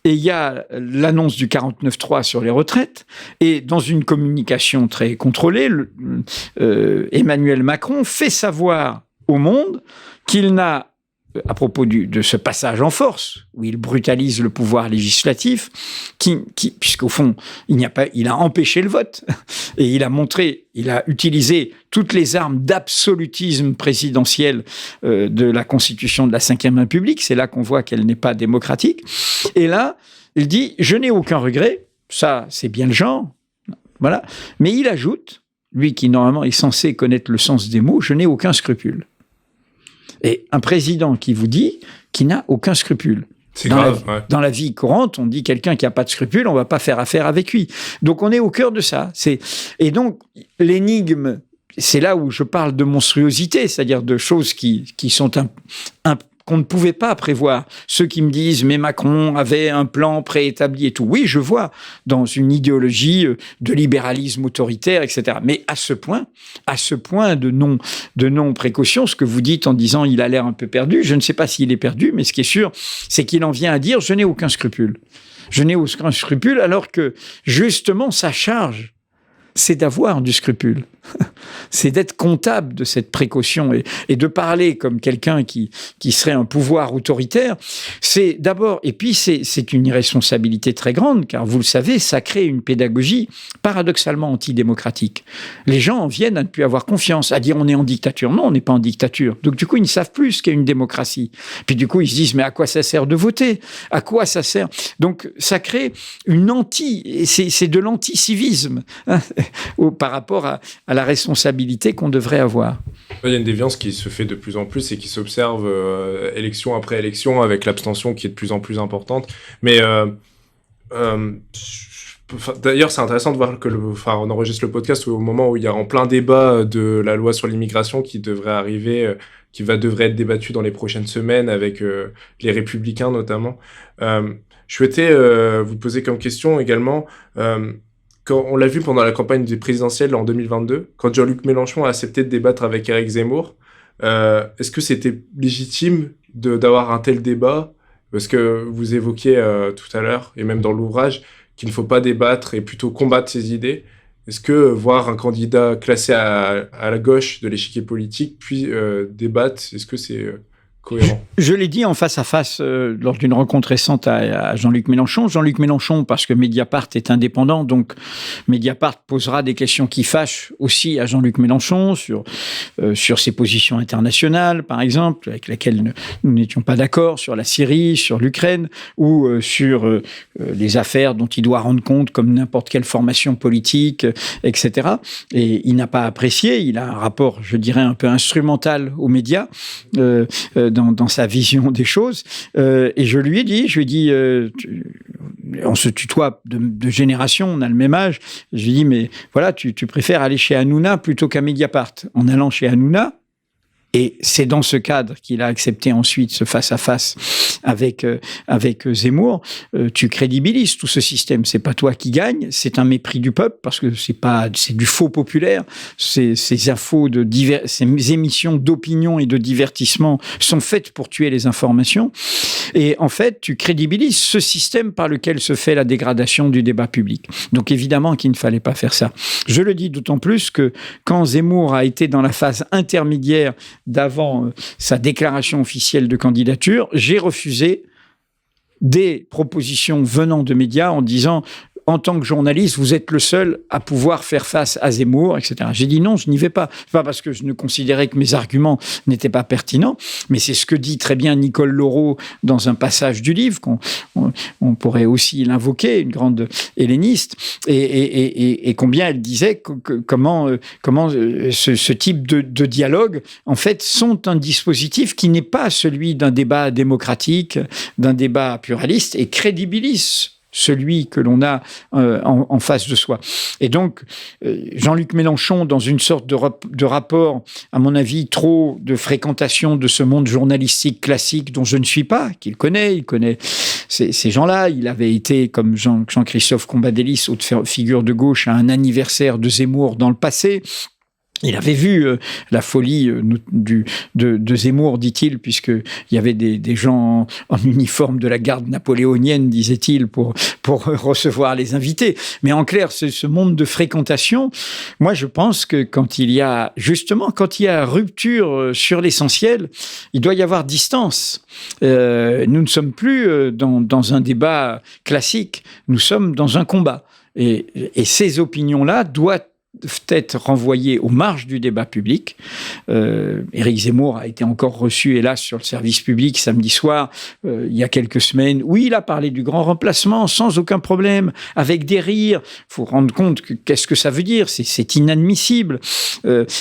et il y a l'annonce du 49.3 sur les retraites, et dans une communication très contrôlée, Emmanuel Macron fait savoir au monde qu'il n'a, à propos de ce passage en force, où il brutalise le pouvoir législatif, puisqu'au fond, il a empêché le vote, et il a utilisé toutes les armes d'absolutisme présidentiel de la Constitution de la Ve République, c'est là qu'on voit qu'elle n'est pas démocratique, et là, il dit « Je n'ai aucun regret », ça, c'est bien le genre, voilà, mais il ajoute, lui qui normalement est censé connaître le sens des mots, « Je n'ai aucun scrupule ». Et un président qui vous dit qu'il n'a aucun scrupule. C'est grave, dans la vie courante, on dit quelqu'un qui n'a pas de scrupule, on ne va pas faire affaire avec lui. Donc on est au cœur de ça. Et donc l'énigme, c'est là où je parle de monstruosité, c'est-à-dire de choses qui sont qu'on ne pouvait pas prévoir. Ceux qui me disent « mais Macron avait un plan préétabli et tout ». Oui, je vois, dans une idéologie de libéralisme autoritaire, etc. Mais à ce point de non-précaution, ce que vous dites en disant « il a l'air un peu perdu », je ne sais pas s'il est perdu, mais ce qui est sûr, c'est qu'il en vient à dire « je n'ai aucun scrupule ». Je n'ai aucun scrupule, alors que, justement, sa charge, c'est d'avoir du scrupule. C'est d'être comptable de cette précaution et de parler comme quelqu'un qui serait un pouvoir autoritaire. C'est d'abord, et puis c'est une irresponsabilité très grande, car vous le savez, ça crée une pédagogie paradoxalement antidémocratique. Les gens viennent à ne plus avoir confiance, à dire on est en dictature. Non, on n'est pas en dictature. Donc du coup, ils ne savent plus ce qu'est une démocratie. Puis du coup, ils se disent, mais à quoi ça sert de voter? À quoi ça sert? Donc ça crée c'est de l'anticivisme, hein, par rapport à la responsabilité qu'on devrait avoir. Il y a une déviance qui se fait de plus en plus et qui s'observe élection après élection, avec l'abstention qui est de plus en plus importante. Mais d'ailleurs, c'est intéressant de voir on enregistre le podcast au moment où il y a en plein débat de la loi sur l'immigration qui devrait arriver, devrait être débattue dans les prochaines semaines avec les Républicains notamment. Je souhaitais vous poser comme question également... Quand on l'a vu pendant la campagne présidentielle en 2022, quand Jean-Luc Mélenchon a accepté de débattre avec Éric Zemmour, est-ce que c'était légitime d'avoir un tel débat? Parce que vous évoquiez tout à l'heure, et même dans l'ouvrage, qu'il ne faut pas débattre et plutôt combattre ses idées. Est-ce que voir un candidat classé à la gauche de l'échiquier politique puis débattre, est-ce que c'est cohérent? Je l'ai dit en face à face lors d'une rencontre récente à Jean-Luc Mélenchon. Jean-Luc Mélenchon, parce que Mediapart est indépendant, donc Mediapart posera des questions qui fâchent aussi à Jean-Luc Mélenchon sur ses positions internationales, par exemple, avec lesquelles nous n'étions pas d'accord, sur la Syrie, sur l'Ukraine, ou sur les affaires dont il doit rendre compte comme n'importe quelle formation politique, etc. Et il n'a pas apprécié. Il a un rapport, je dirais, un peu instrumental aux médias, dans sa vision des choses. Et je lui ai dit, on se tutoie de génération, on a le même âge. Je lui ai dit, mais voilà, tu préfères aller chez Hanouna plutôt qu'à Mediapart. En allant chez Hanouna, et c'est dans ce cadre qu'il a accepté ensuite ce face-à-face avec Zemmour. Tu crédibilises tout ce système. C'est pas toi qui gagne, c'est un mépris du peuple parce que c'est du faux populaire. Ces infos ces émissions d'opinion et de divertissement sont faites pour tuer les informations. Et en fait, tu crédibilises ce système par lequel se fait la dégradation du débat public. Donc évidemment qu'il ne fallait pas faire ça. Je le dis d'autant plus que quand Zemmour a été dans la phase intermédiaire d'avant sa déclaration officielle de candidature, j'ai refusé des propositions venant de médias en disant « en tant que journaliste, vous êtes le seul à pouvoir faire face à Zemmour, etc. » J'ai dit non, je n'y vais pas. Pas parce que je ne considérais que mes arguments n'étaient pas pertinents, mais c'est ce que dit très bien Nicole Laureau dans un passage du livre, on pourrait aussi l'invoquer, une grande helléniste, et combien elle disait comment ce type de dialogue, en fait, sont un dispositif qui n'est pas celui d'un débat démocratique, d'un débat pluraliste, et crédibilise celui que l'on a en face de soi. Et donc, Jean-Luc Mélenchon, dans une sorte de rapport, à mon avis, trop de fréquentation de ce monde journalistique classique dont je ne suis pas, il connaît ces gens-là. Il avait été, comme Jean-Christophe Combadélis, haute figure de gauche, à un anniversaire de Zemmour dans le passé. Il avait vu la folie de Zemmour, dit-il, puisqu'il y avait des gens en uniforme de la garde napoléonienne, disait-il, pour recevoir les invités. Mais en clair, ce monde de fréquentation, moi je pense que quand il y a rupture sur l'essentiel, il doit y avoir distance. Nous ne sommes plus dans un débat classique, nous sommes dans un combat. Et ces opinions-là doivent être renvoyé aux marges du débat public. Éric Zemmour a été encore reçu, hélas, sur le service public samedi soir, il y a quelques semaines, où il a parlé du grand remplacement sans aucun problème, avec des rires. Il faut rendre compte qu'est-ce que ça veut dire. C'est inadmissible.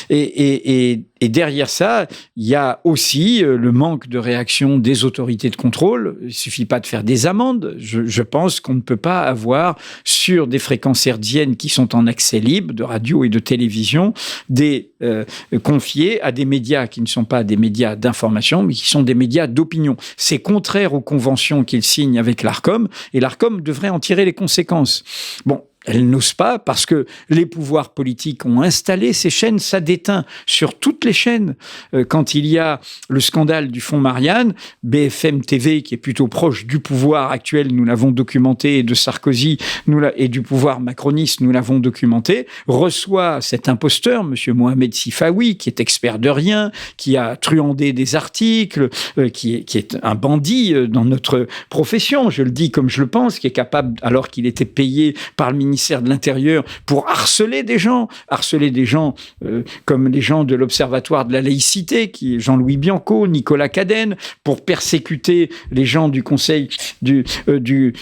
Et derrière ça, il y a aussi le manque de réaction des autorités de contrôle. Il suffit pas de faire des amendes. Je pense qu'on ne peut pas avoir sur des fréquences hertziennes qui sont en accès libre, de radio et de télévision, confiés à des médias qui ne sont pas des médias d'information, mais qui sont des médias d'opinion. C'est contraire aux conventions qu'il signe avec l'ARCOM, et l'ARCOM devrait en tirer les conséquences. Bon, Elles n'osent pas parce que les pouvoirs politiques ont installé ces chaînes. Ça déteint sur toutes les chaînes. Quand il y a le scandale du fonds Marianne, BFM TV, qui est plutôt proche du pouvoir actuel, nous l'avons documenté, et de Sarkozy et du pouvoir macroniste, nous l'avons documenté, reçoit cet imposteur, M. Mohamed Sifawi, qui est expert de rien, qui a truandé des articles, qui est un bandit dans notre profession, je le dis comme je le pense, qui est capable, alors qu'il était payé par le ministère de l'Intérieur pour harceler des gens comme les gens de l'Observatoire de la laïcité, qui est Jean-Louis Bianco, Nicolas Cadenne, pour persécuter les gens du conseil du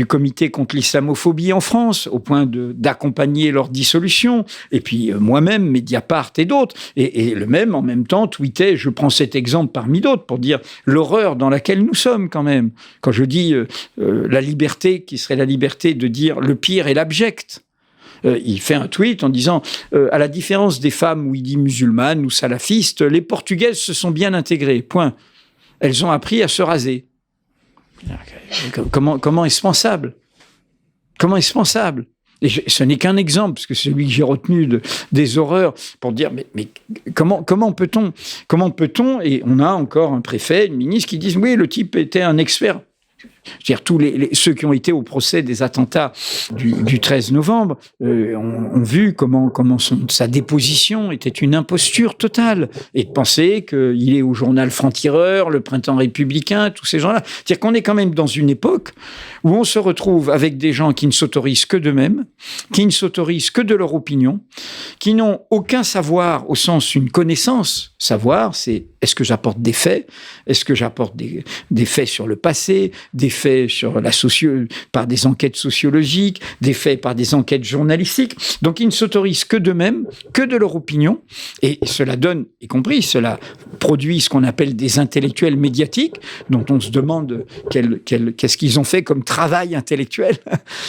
comité contre l'islamophobie en France, au point d'accompagner leur dissolution. Et puis moi-même, Mediapart et d'autres. Et le même, en même temps, tweetait, je prends cet exemple parmi d'autres, pour dire l'horreur dans laquelle nous sommes quand même. Quand je dis la liberté, qui serait la liberté de dire le pire est l'abject. Il fait un tweet en disant à la différence des femmes, où il dit musulmanes ou salafistes, les Portugaises se sont bien intégrées. Point. Elles ont appris à se raser. Comment est-ce pensable? Comment est-ce pensable? Et ce n'est qu'un exemple, parce que c'est celui que j'ai retenu des horreurs, pour dire mais comment peut-on, et on a encore un préfet, une ministre qui disent oui, le type était un expert. C'est-à-dire tous ceux qui ont été au procès des attentats du 13 novembre ont vu comment sa déposition était une imposture totale, et de penser qu'il est au journal Franc-Tireur, le Printemps républicain, tous ces gens-là. C'est-à-dire qu'on est quand même dans une époque où on se retrouve avec des gens qui ne s'autorisent que d'eux-mêmes, qui ne s'autorisent que de leur opinion, qui n'ont aucun savoir au sens une connaissance. Savoir, c'est est-ce que j'apporte des faits? Est-ce que j'apporte des faits sur le passé, des faits sur par des enquêtes sociologiques, des faits par des enquêtes journalistiques? Donc ils ne s'autorisent que d'eux-mêmes, que de leur opinion, et cela donne, cela produit ce qu'on appelle des intellectuels médiatiques, dont on se demande qu'est-ce qu'ils ont fait comme travail intellectuel,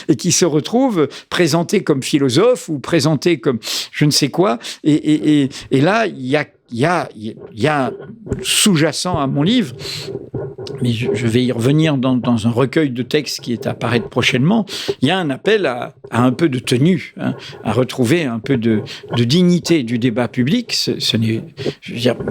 et qui se retrouvent présentés comme philosophes ou présentés comme je ne sais quoi, et là il y a sous-jacent à mon livre, mais je vais y revenir dans un recueil de textes qui est à paraître prochainement. Il y a un appel à un peu de tenue, à retrouver un peu de dignité du débat public.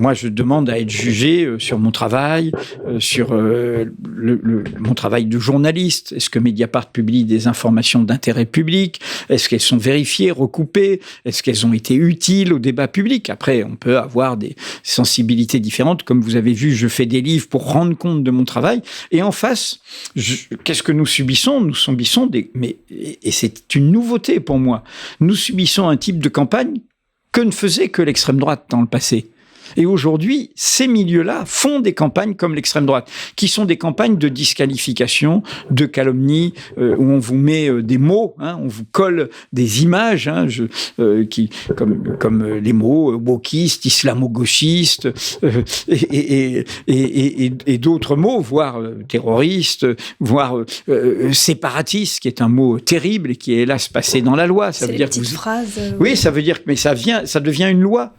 Moi, je demande à être jugé sur mon travail, sur mon travail de journaliste. Est-ce que Mediapart publie des informations d'intérêt public? Est-ce qu'elles sont vérifiées, recoupées? Est-ce qu'elles ont été utiles au débat public? Après, on peut avoir des sensibilités différentes. Comme vous avez vu, je fais des livres pour rendre compte de mon travail. Et en face, qu'est-ce que nous subissons? Nous subissons et c'est une nouveauté pour moi, nous subissons un type de campagne que ne faisait que l'extrême droite dans le passé. Et aujourd'hui, ces milieux-là font des campagnes comme l'extrême droite, qui sont des campagnes de disqualification, de calomnie, où on vous met des mots, on vous colle des images, comme les mots wokistes, islamo-gauchistes, et d'autres mots, voire terroristes, voire séparatiste, qui est un mot terrible et qui est hélas passé dans la loi. Ça veut dire Oui, ça veut dire que ça devient une loi.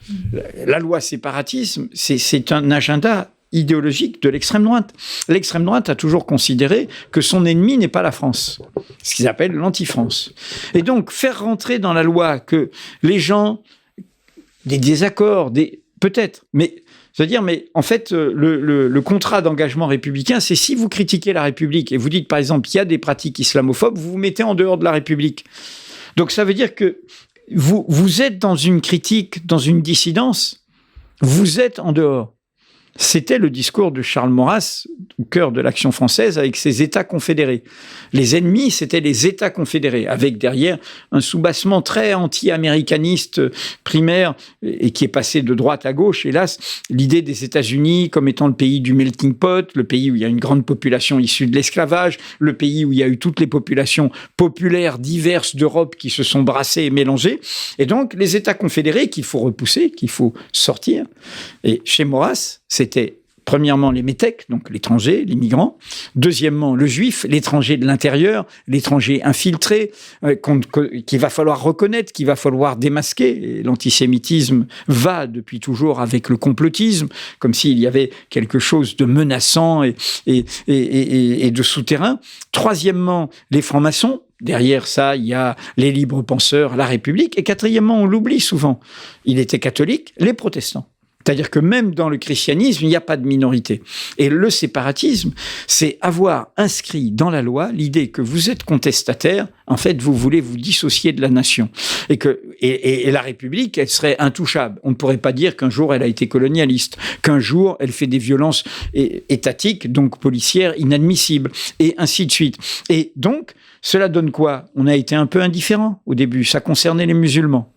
La loi séparatisme, c'est un agenda idéologique de l'extrême droite. L'extrême droite a toujours considéré que son ennemi n'est pas la France, ce qu'ils appellent l'anti-France. Et donc, faire rentrer dans la loi que les gens, des désaccords, peut-être, mais en fait, le contrat d'engagement républicain, c'est si vous critiquez la République et vous dites, par exemple, il y a des pratiques islamophobes, vous vous mettez en dehors de la République. Donc, ça veut dire que vous êtes dans une critique, dans une dissidence, vous êtes en dehors. C'était le discours de Charles Maurras, au cœur de l'Action française, avec ses États confédérés. Les ennemis, c'était les États confédérés, avec derrière un soubassement très anti-américaniste primaire, et qui est passé de droite à gauche, hélas, l'idée des États-Unis comme étant le pays du melting pot, le pays où il y a une grande population issue de l'esclavage, le pays où il y a eu toutes les populations populaires diverses d'Europe qui se sont brassées et mélangées, et donc les États confédérés qu'il faut repousser, qu'il faut sortir. Et chez Maurras, c'était premièrement les métèques, donc l'étranger, les migrants. Deuxièmement, le juif, l'étranger de l'intérieur, l'étranger infiltré, qu'il va falloir reconnaître, qu'il va falloir démasquer. Et l'antisémitisme va depuis toujours avec le complotisme, comme s'il y avait quelque chose de menaçant et de souterrain. Troisièmement, les francs-maçons, derrière ça, il y a les libres penseurs, la République. Et quatrièmement, on l'oublie souvent, il était catholique, les protestants. C'est-à-dire que même dans le christianisme, il n'y a pas de minorité. Et le séparatisme, c'est avoir inscrit dans la loi l'idée que vous êtes contestataire, en fait, vous voulez vous dissocier de la nation. Et la République, elle serait intouchable. On ne pourrait pas dire qu'un jour, elle a été colonialiste, qu'un jour, elle fait des violences étatiques, donc policières, inadmissibles, et ainsi de suite. Et donc, cela donne quoi? On a été un peu indifférent au début. Ça concernait les musulmans.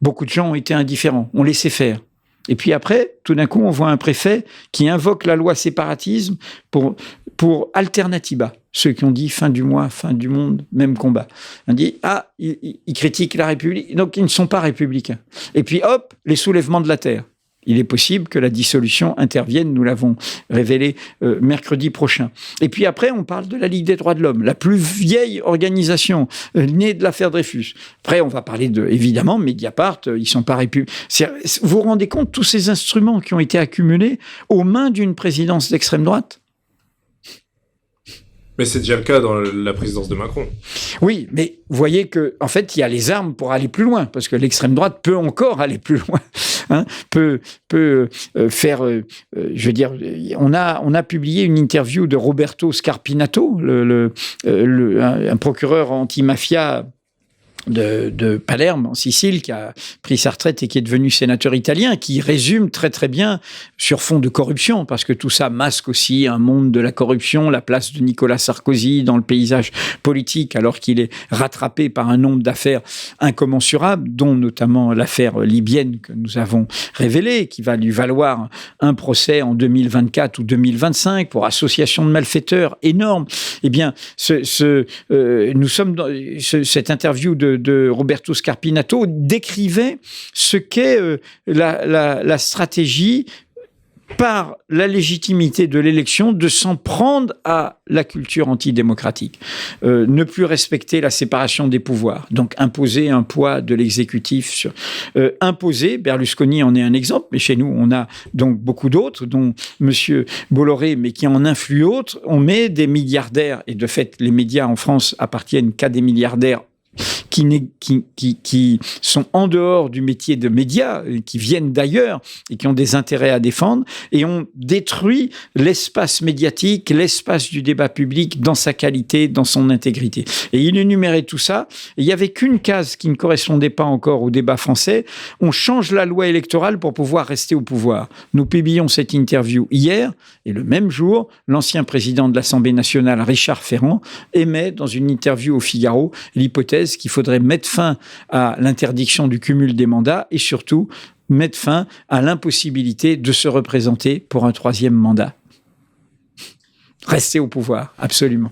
Beaucoup de gens ont été indifférents. On laissait faire. Et puis après, tout d'un coup, on voit un préfet qui invoque la loi séparatisme pour Alternativa. Ceux qui ont dit fin du mois, fin du monde, même combat. On dit, ils critiquent la République, donc ils ne sont pas républicains. Et puis hop, les soulèvements de la terre. Il est possible que la dissolution intervienne, nous l'avons révélé mercredi prochain. Et puis après, on parle de la Ligue des droits de l'homme, la plus vieille organisation née de l'affaire Dreyfus. Après, on va parler évidemment, Mediapart, ils sont pas républicains. Vous vous rendez compte, tous ces instruments qui ont été accumulés aux mains d'une présidence d'extrême droite? Mais c'est déjà le cas dans la présidence de Macron. Oui, mais vous voyez que, en fait, il y a les armes pour aller plus loin, parce que l'extrême droite peut encore aller plus loin, peut faire. Je veux dire, on a publié une interview de Roberto Scarpinato, un procureur anti-mafia de Palerme, en Sicile, qui a pris sa retraite et qui est devenu sénateur italien, qui résume très très bien sur fond de corruption, parce que tout ça masque aussi un monde de la corruption, la place de Nicolas Sarkozy dans le paysage politique, alors qu'il est rattrapé par un nombre d'affaires incommensurables, dont notamment l'affaire libyenne que nous avons révélée, qui va lui valoir un procès en 2024 ou 2025 pour association de malfaiteurs énorme. Eh bien, nous sommes dans cette interview de Roberto Scarpinato décrivait ce qu'est la stratégie par la légitimité de l'élection de s'en prendre à la culture antidémocratique. Ne plus respecter la séparation des pouvoirs, donc imposer un poids de l'exécutif. Imposer, Berlusconi en est un exemple, mais chez nous on a donc beaucoup d'autres, dont M. Bolloré, mais qui en influent d'autres. On met des milliardaires, et de fait les médias en France appartiennent qu'à des milliardaires qui sont en dehors du métier de médias, qui viennent d'ailleurs et qui ont des intérêts à défendre, et on détruit l'espace médiatique, l'espace du débat public dans sa qualité, dans son intégrité. Et il énumérait tout ça, et il n'y avait qu'une case qui ne correspondait pas encore au débat français: on change la loi électorale pour pouvoir rester au pouvoir. Nous publions cette interview hier, et le même jour, l'ancien président de l'Assemblée nationale, Richard Ferrand, émet dans une interview au Figaro l'hypothèse qu'il faudrait mettre fin à l'interdiction du cumul des mandats et surtout mettre fin à l'impossibilité de se représenter pour un troisième mandat. Rester au pouvoir, absolument.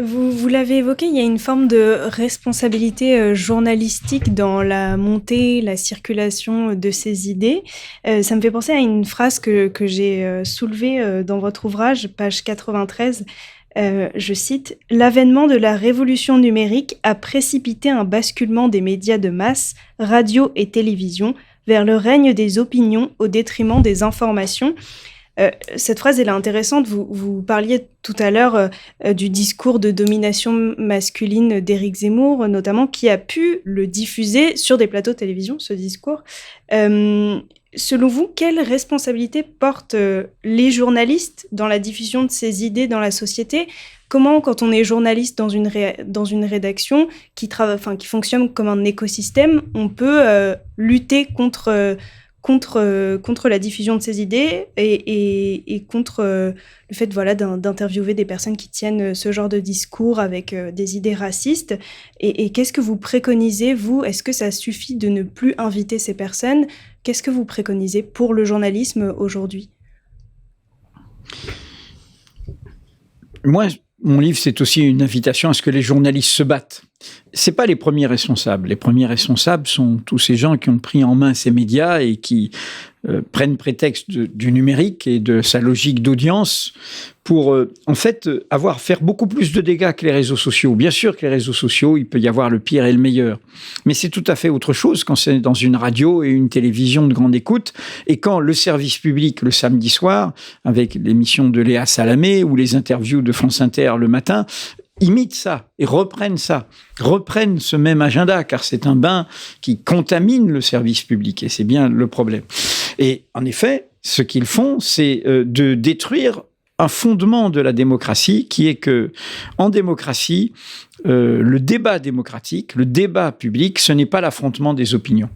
Vous l'avez évoqué, il y a une forme de responsabilité journalistique dans la montée, la circulation de ces idées. Ça me fait penser à une phrase que j'ai soulevée dans votre ouvrage, page 93. Je cite, « L'avènement de la révolution numérique a précipité un basculement des médias de masse, radio et télévision, vers le règne des opinions au détriment des informations. » Cette phrase, elle est intéressante. Vous parliez tout à l'heure du discours de domination masculine d'Éric Zemmour, notamment, qui a pu le diffuser sur des plateaux de télévision, ce discours. Selon vous, quelle responsabilité portent les journalistes dans la diffusion de ces idées dans la société ? Comment, quand on est journaliste dans une rédaction qui fonctionne comme un écosystème, on peut lutter contre la diffusion de ces idées et contre le fait d'interviewer des personnes qui tiennent ce genre de discours avec des idées racistes. Et qu'est-ce que vous préconisez, vous ? Est-ce que ça suffit de ne plus inviter ces personnes ? Qu'est-ce que vous préconisez pour le journalisme aujourd'hui ? Moi, mon livre, c'est aussi une invitation à ce que les journalistes se battent. C'est pas les premiers responsables. Les premiers responsables sont tous ces gens qui ont pris en main ces médias et qui prennent prétexte du numérique et de sa logique d'audience pour, faire beaucoup plus de dégâts que les réseaux sociaux. Bien sûr que les réseaux sociaux, il peut y avoir le pire et le meilleur. Mais c'est tout à fait autre chose quand c'est dans une radio et une télévision de grande écoute, et quand le service public, le samedi soir, avec l'émission de Léa Salamé ou les interviews de France Inter le matin, imitent ça et reprennent ce même agenda, car c'est un bain qui contamine le service public, et c'est bien le problème. Et en effet, ce qu'ils font, c'est de détruire un fondement de la démocratie, qui est que, en démocratie, le débat démocratique, le débat public, ce n'est pas l'affrontement des opinions.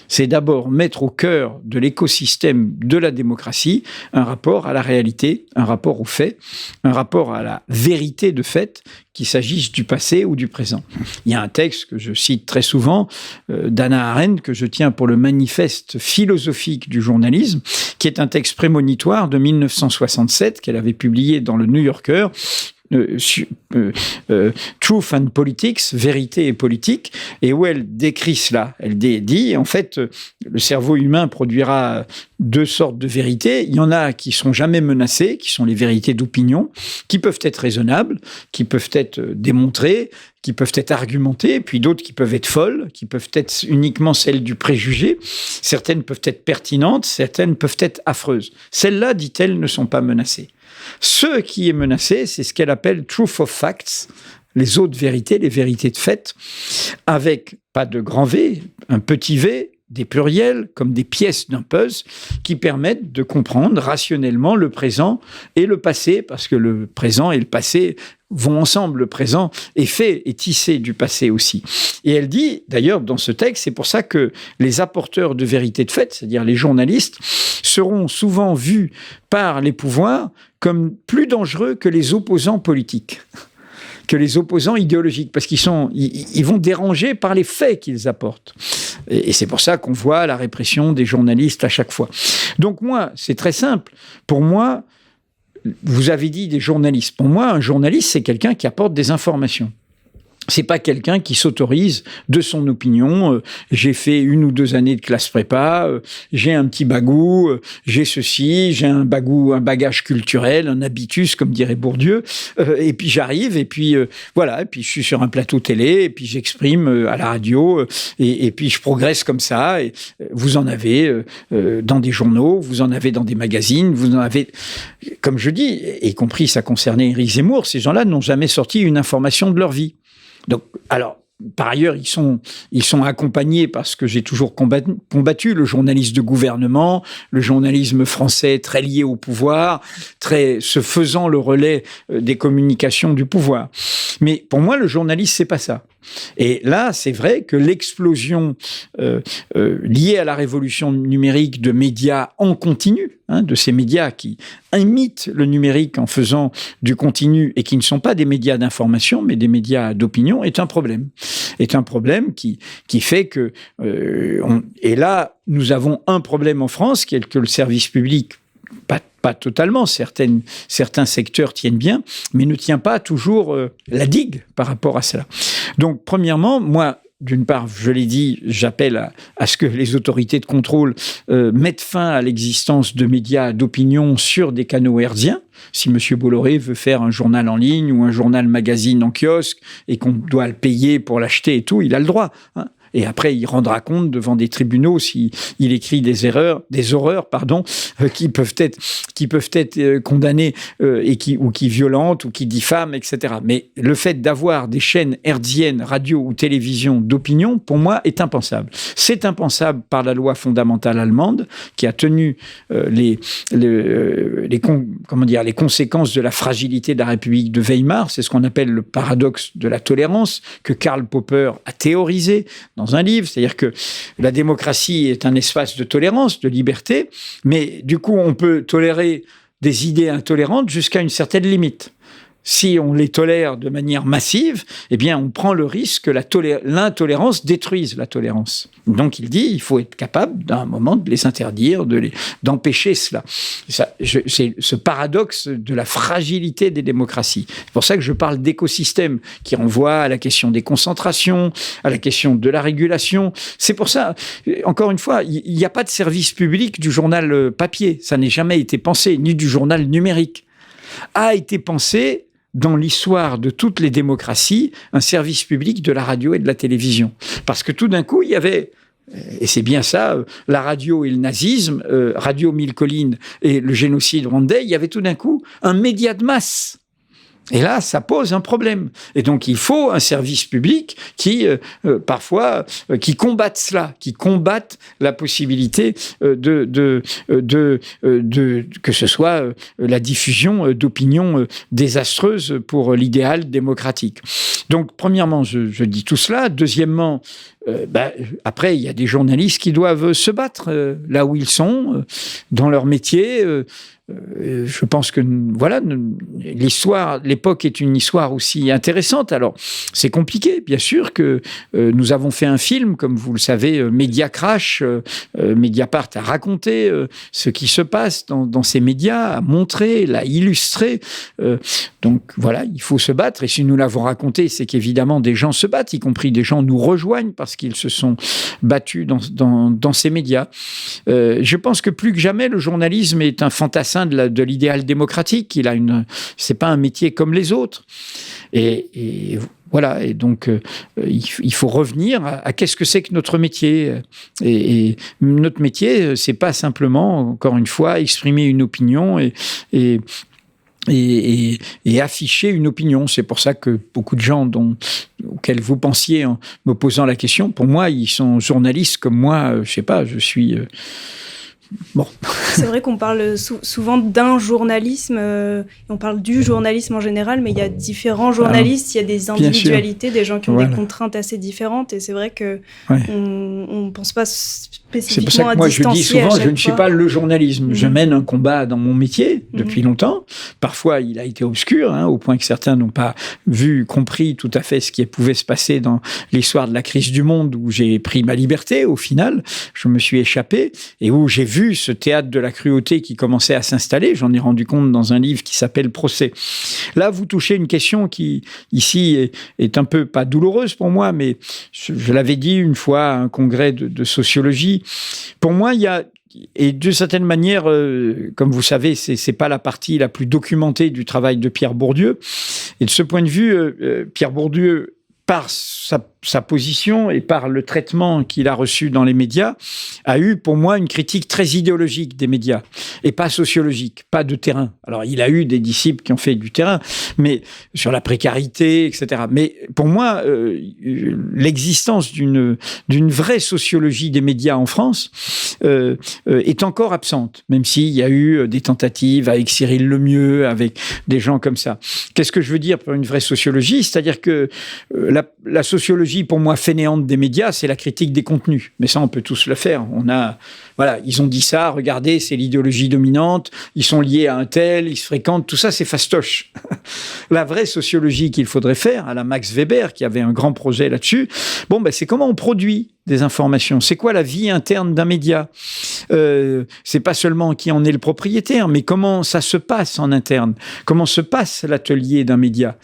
C'est d'abord mettre au cœur de l'écosystème de la démocratie un rapport à la réalité, un rapport aux faits, un rapport à la vérité de fait, qu'il s'agisse du passé ou du présent. Il y a un texte que je cite très souvent, d'Hannah Arendt, que je tiens pour le manifeste philosophique du journalisme, qui est un texte prémonitoire de 1967 qu'elle avait publié dans le New Yorker, Truth and Politics, vérité et politique, et où elle décrit cela. Elle dit, en fait, le cerveau humain produira deux sortes de vérités. Il y en a qui sont jamais menacées, qui sont les vérités d'opinion, qui peuvent être raisonnables, qui peuvent être démontrées, qui peuvent être argumentées, puis d'autres qui peuvent être folles, qui peuvent être uniquement celles du préjugé. Certaines peuvent être pertinentes, certaines peuvent être affreuses. Celles-là, dit-elle, ne sont pas menacées. Ce qui est menacé, c'est ce qu'elle appelle truth of facts, les autres vérités, les vérités de fait, avec pas de grand V, un petit v, des pluriels, comme des pièces d'un puzzle, qui permettent de comprendre rationnellement le présent et le passé, parce que le présent et le passé vont ensemble. Le présent est fait et tissé du passé aussi. Et elle dit, d'ailleurs, dans ce texte, c'est pour ça que les apporteurs de vérité de fait, c'est-à-dire les journalistes, seront souvent vus par les pouvoirs comme plus dangereux que les opposants politiques, que les opposants idéologiques, parce ils vont déranger par les faits qu'ils apportent. Et c'est pour ça qu'on voit la répression des journalistes à chaque fois. Donc moi, c'est très simple. Pour moi, vous avez dit des journalistes. Pour moi, un journaliste, c'est quelqu'un qui apporte des informations. C'est pas quelqu'un qui s'autorise de son opinion. J'ai fait 1 ou 2 années de classe prépa, j'ai un petit bagou, j'ai ceci, j'ai un bagage culturel, un habitus, comme dirait Bourdieu, et puis j'arrive, et puis voilà, et puis je suis sur un plateau télé, et puis j'exprime à la radio, et puis je progresse comme ça. Et vous en avez dans des journaux, vous en avez dans des magazines, vous en avez, comme je dis, y compris ça concernait Éric Zemmour, ces gens-là n'ont jamais sorti une information de leur vie. Donc, alors, par ailleurs, ils sont accompagnés parce que j'ai toujours combattu le journalisme de gouvernement, le journalisme français très lié au pouvoir, se faisant le relais des communications du pouvoir. Mais pour moi, le journaliste, c'est pas ça. Et là, c'est vrai que l'explosion liée à la révolution numérique de médias en continu, de ces médias qui imitent le numérique en faisant du continu et qui ne sont pas des médias d'information, mais des médias d'opinion, est un problème. Est un problème qui fait que... et là, nous avons un problème en France, qui est que le service public, pas totalement, certains secteurs tiennent bien, mais ne tient pas toujours la digue par rapport à cela. Donc, premièrement, moi, d'une part, je l'ai dit, j'appelle à ce que les autorités de contrôle mettent fin à l'existence de médias d'opinion sur des canaux hertziens. Si M. Bolloré veut faire un journal en ligne ou un journal magazine en kiosque et qu'on doit le payer pour l'acheter et tout, il a le droit, Et après, il rendra compte devant des tribunaux s'il écrit des horreurs, qui peuvent être condamnées ou qui violentent ou qui diffament, etc. Mais le fait d'avoir des chaînes hertziennes, radio ou télévision d'opinion, pour moi, est impensable. C'est impensable par la loi fondamentale allemande qui a tenu les conséquences de la fragilité de la République de Weimar. C'est ce qu'on appelle le paradoxe de la tolérance que Karl Popper a théorisé dans un livre, c'est-à-dire que la démocratie est un espace de tolérance, de liberté, mais du coup, on peut tolérer des idées intolérantes jusqu'à une certaine limite. Si on les tolère de manière massive, eh bien, on prend le risque que l'intolérance détruise la tolérance. Donc, il dit, il faut être capable, d'un moment, de les interdire, d'empêcher cela. C'est ce paradoxe de la fragilité des démocraties. C'est pour ça que je parle d'écosystème, qui renvoie à la question des concentrations, à la question de la régulation. C'est pour ça, encore une fois, il n'y a pas de service public du journal papier. Ça n'a jamais été pensé, ni du journal numérique. A été pensé dans l'histoire de toutes les démocraties, un service public de la radio et de la télévision. Parce que tout d'un coup, il y avait, et c'est bien ça, la radio et le nazisme, Radio Mille Collines et le génocide rwandais, il y avait tout d'un coup un média de masse. Et là, ça pose un problème. Et donc, il faut un service public qui, parfois, qui combatte cela, qui combatte la possibilité que ce soit la diffusion d'opinions désastreuses pour l'idéal démocratique. Donc, premièrement, je dis tout cela. Deuxièmement, après, il y a des journalistes qui doivent se battre là où ils sont, dans leur métier. Je pense que voilà, l'époque est une histoire aussi intéressante. Alors, c'est compliqué, bien sûr, que nous avons fait un film, comme vous le savez, Média Crash. Mediapart a raconté ce qui se passe dans ces médias, a montré, l'a illustré. Donc voilà, il faut se battre. Et si nous l'avons raconté, c'est qu'évidemment des gens se battent, y compris des gens nous rejoignent parce qu'ils se sont battus dans ces médias. Je pense que plus que jamais, le journalisme est un fantassin de l'idéal démocratique. C'est pas un métier comme les autres. Et voilà. Et donc, il faut revenir à qu'est-ce que c'est que notre métier. Et notre métier, c'est pas simplement, encore une fois, exprimer une opinion et afficher une opinion. C'est pour ça que beaucoup de gens auxquels vous pensiez en me posant la question, pour moi, ils sont journalistes comme moi. Je sais pas, je suis... Bon. C'est vrai qu'on parle souvent d'un journalisme, on parle du journalisme en général, mais il y a différents journalistes, il y a des individualités, des gens qui ont des contraintes assez différentes, et c'est vrai qu'on ne pense pas spécifiquement à distancier. C'est pour ça que moi je dis souvent, je ne suis pas le journalisme. Je mène un combat dans mon métier depuis longtemps. Parfois, il a été obscur, au point que certains n'ont pas compris tout à fait ce qui pouvait se passer dans l'histoire de la crise du monde, où j'ai pris ma liberté, au final. Je me suis échappé, et où j'ai vu ce théâtre de la cruauté qui commençait à s'installer. J'en ai rendu compte dans un livre qui s'appelle Procès. Là, vous touchez une question qui, ici, est un peu, pas douloureuse pour moi, mais je l'avais dit une fois à un congrès de sociologie. Pour moi, il y a, et d'une certaine manière, comme vous savez, c'est pas la partie la plus documentée du travail de Pierre Bourdieu. Et de ce point de vue, Pierre Bourdieu, par sa position et par le traitement qu'il a reçu dans les médias, a eu pour moi une critique très idéologique des médias et pas sociologique, pas de terrain. Alors il a eu des disciples qui ont fait du terrain, mais sur la précarité, etc. Mais pour moi, l'existence d'une vraie sociologie des médias en France est encore absente, même s'il y a eu des tentatives avec Cyril Lemieux, avec des gens comme ça. Qu'est-ce que je veux dire par une vraie sociologie ? C'est-à-dire que la sociologie, pour moi, fainéante des médias, c'est la critique des contenus. Mais ça, on peut tous le faire. Voilà, ils ont dit ça, regardez, c'est l'idéologie dominante, ils sont liés à un tel, ils se fréquentent, tout ça, c'est fastoche. La vraie sociologie qu'il faudrait faire, à la Max Weber, qui avait un grand projet là-dessus, c'est comment on produit des informations. C'est quoi la vie interne d'un média ? C'est pas seulement qui en est le propriétaire, mais comment ça se passe en interne ? Comment se passe l'atelier d'un média ?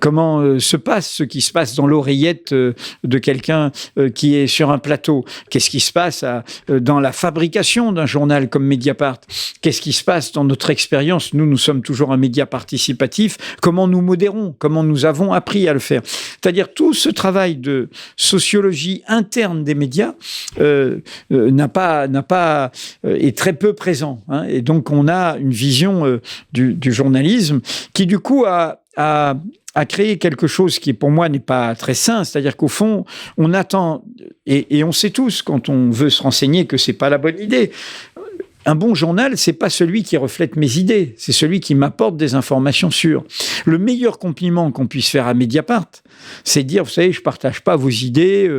Comment se passe ce qui se passe dans l'oreillette de quelqu'un qui est sur un plateau ? Qu'est-ce qui se passe dans la fabrication d'un journal comme Mediapart ? Qu'est-ce qui se passe dans notre expérience ? Nous sommes toujours un média participatif. Comment nous modérons ? Comment nous avons appris à le faire ? C'est-à-dire tout ce travail de sociologie interne des médias est très peu présent. Et donc, on a une vision du journalisme qui, du coup, a créé quelque chose qui, pour moi, n'est pas très sain. C'est-à-dire qu'au fond, on attend, et on sait tous, quand on veut se renseigner, que c'est pas la bonne idée. Un bon journal, c'est pas celui qui reflète mes idées, c'est celui qui m'apporte des informations sûres. Le meilleur compliment qu'on puisse faire à Mediapart, c'est de dire, vous savez, je partage pas vos idées,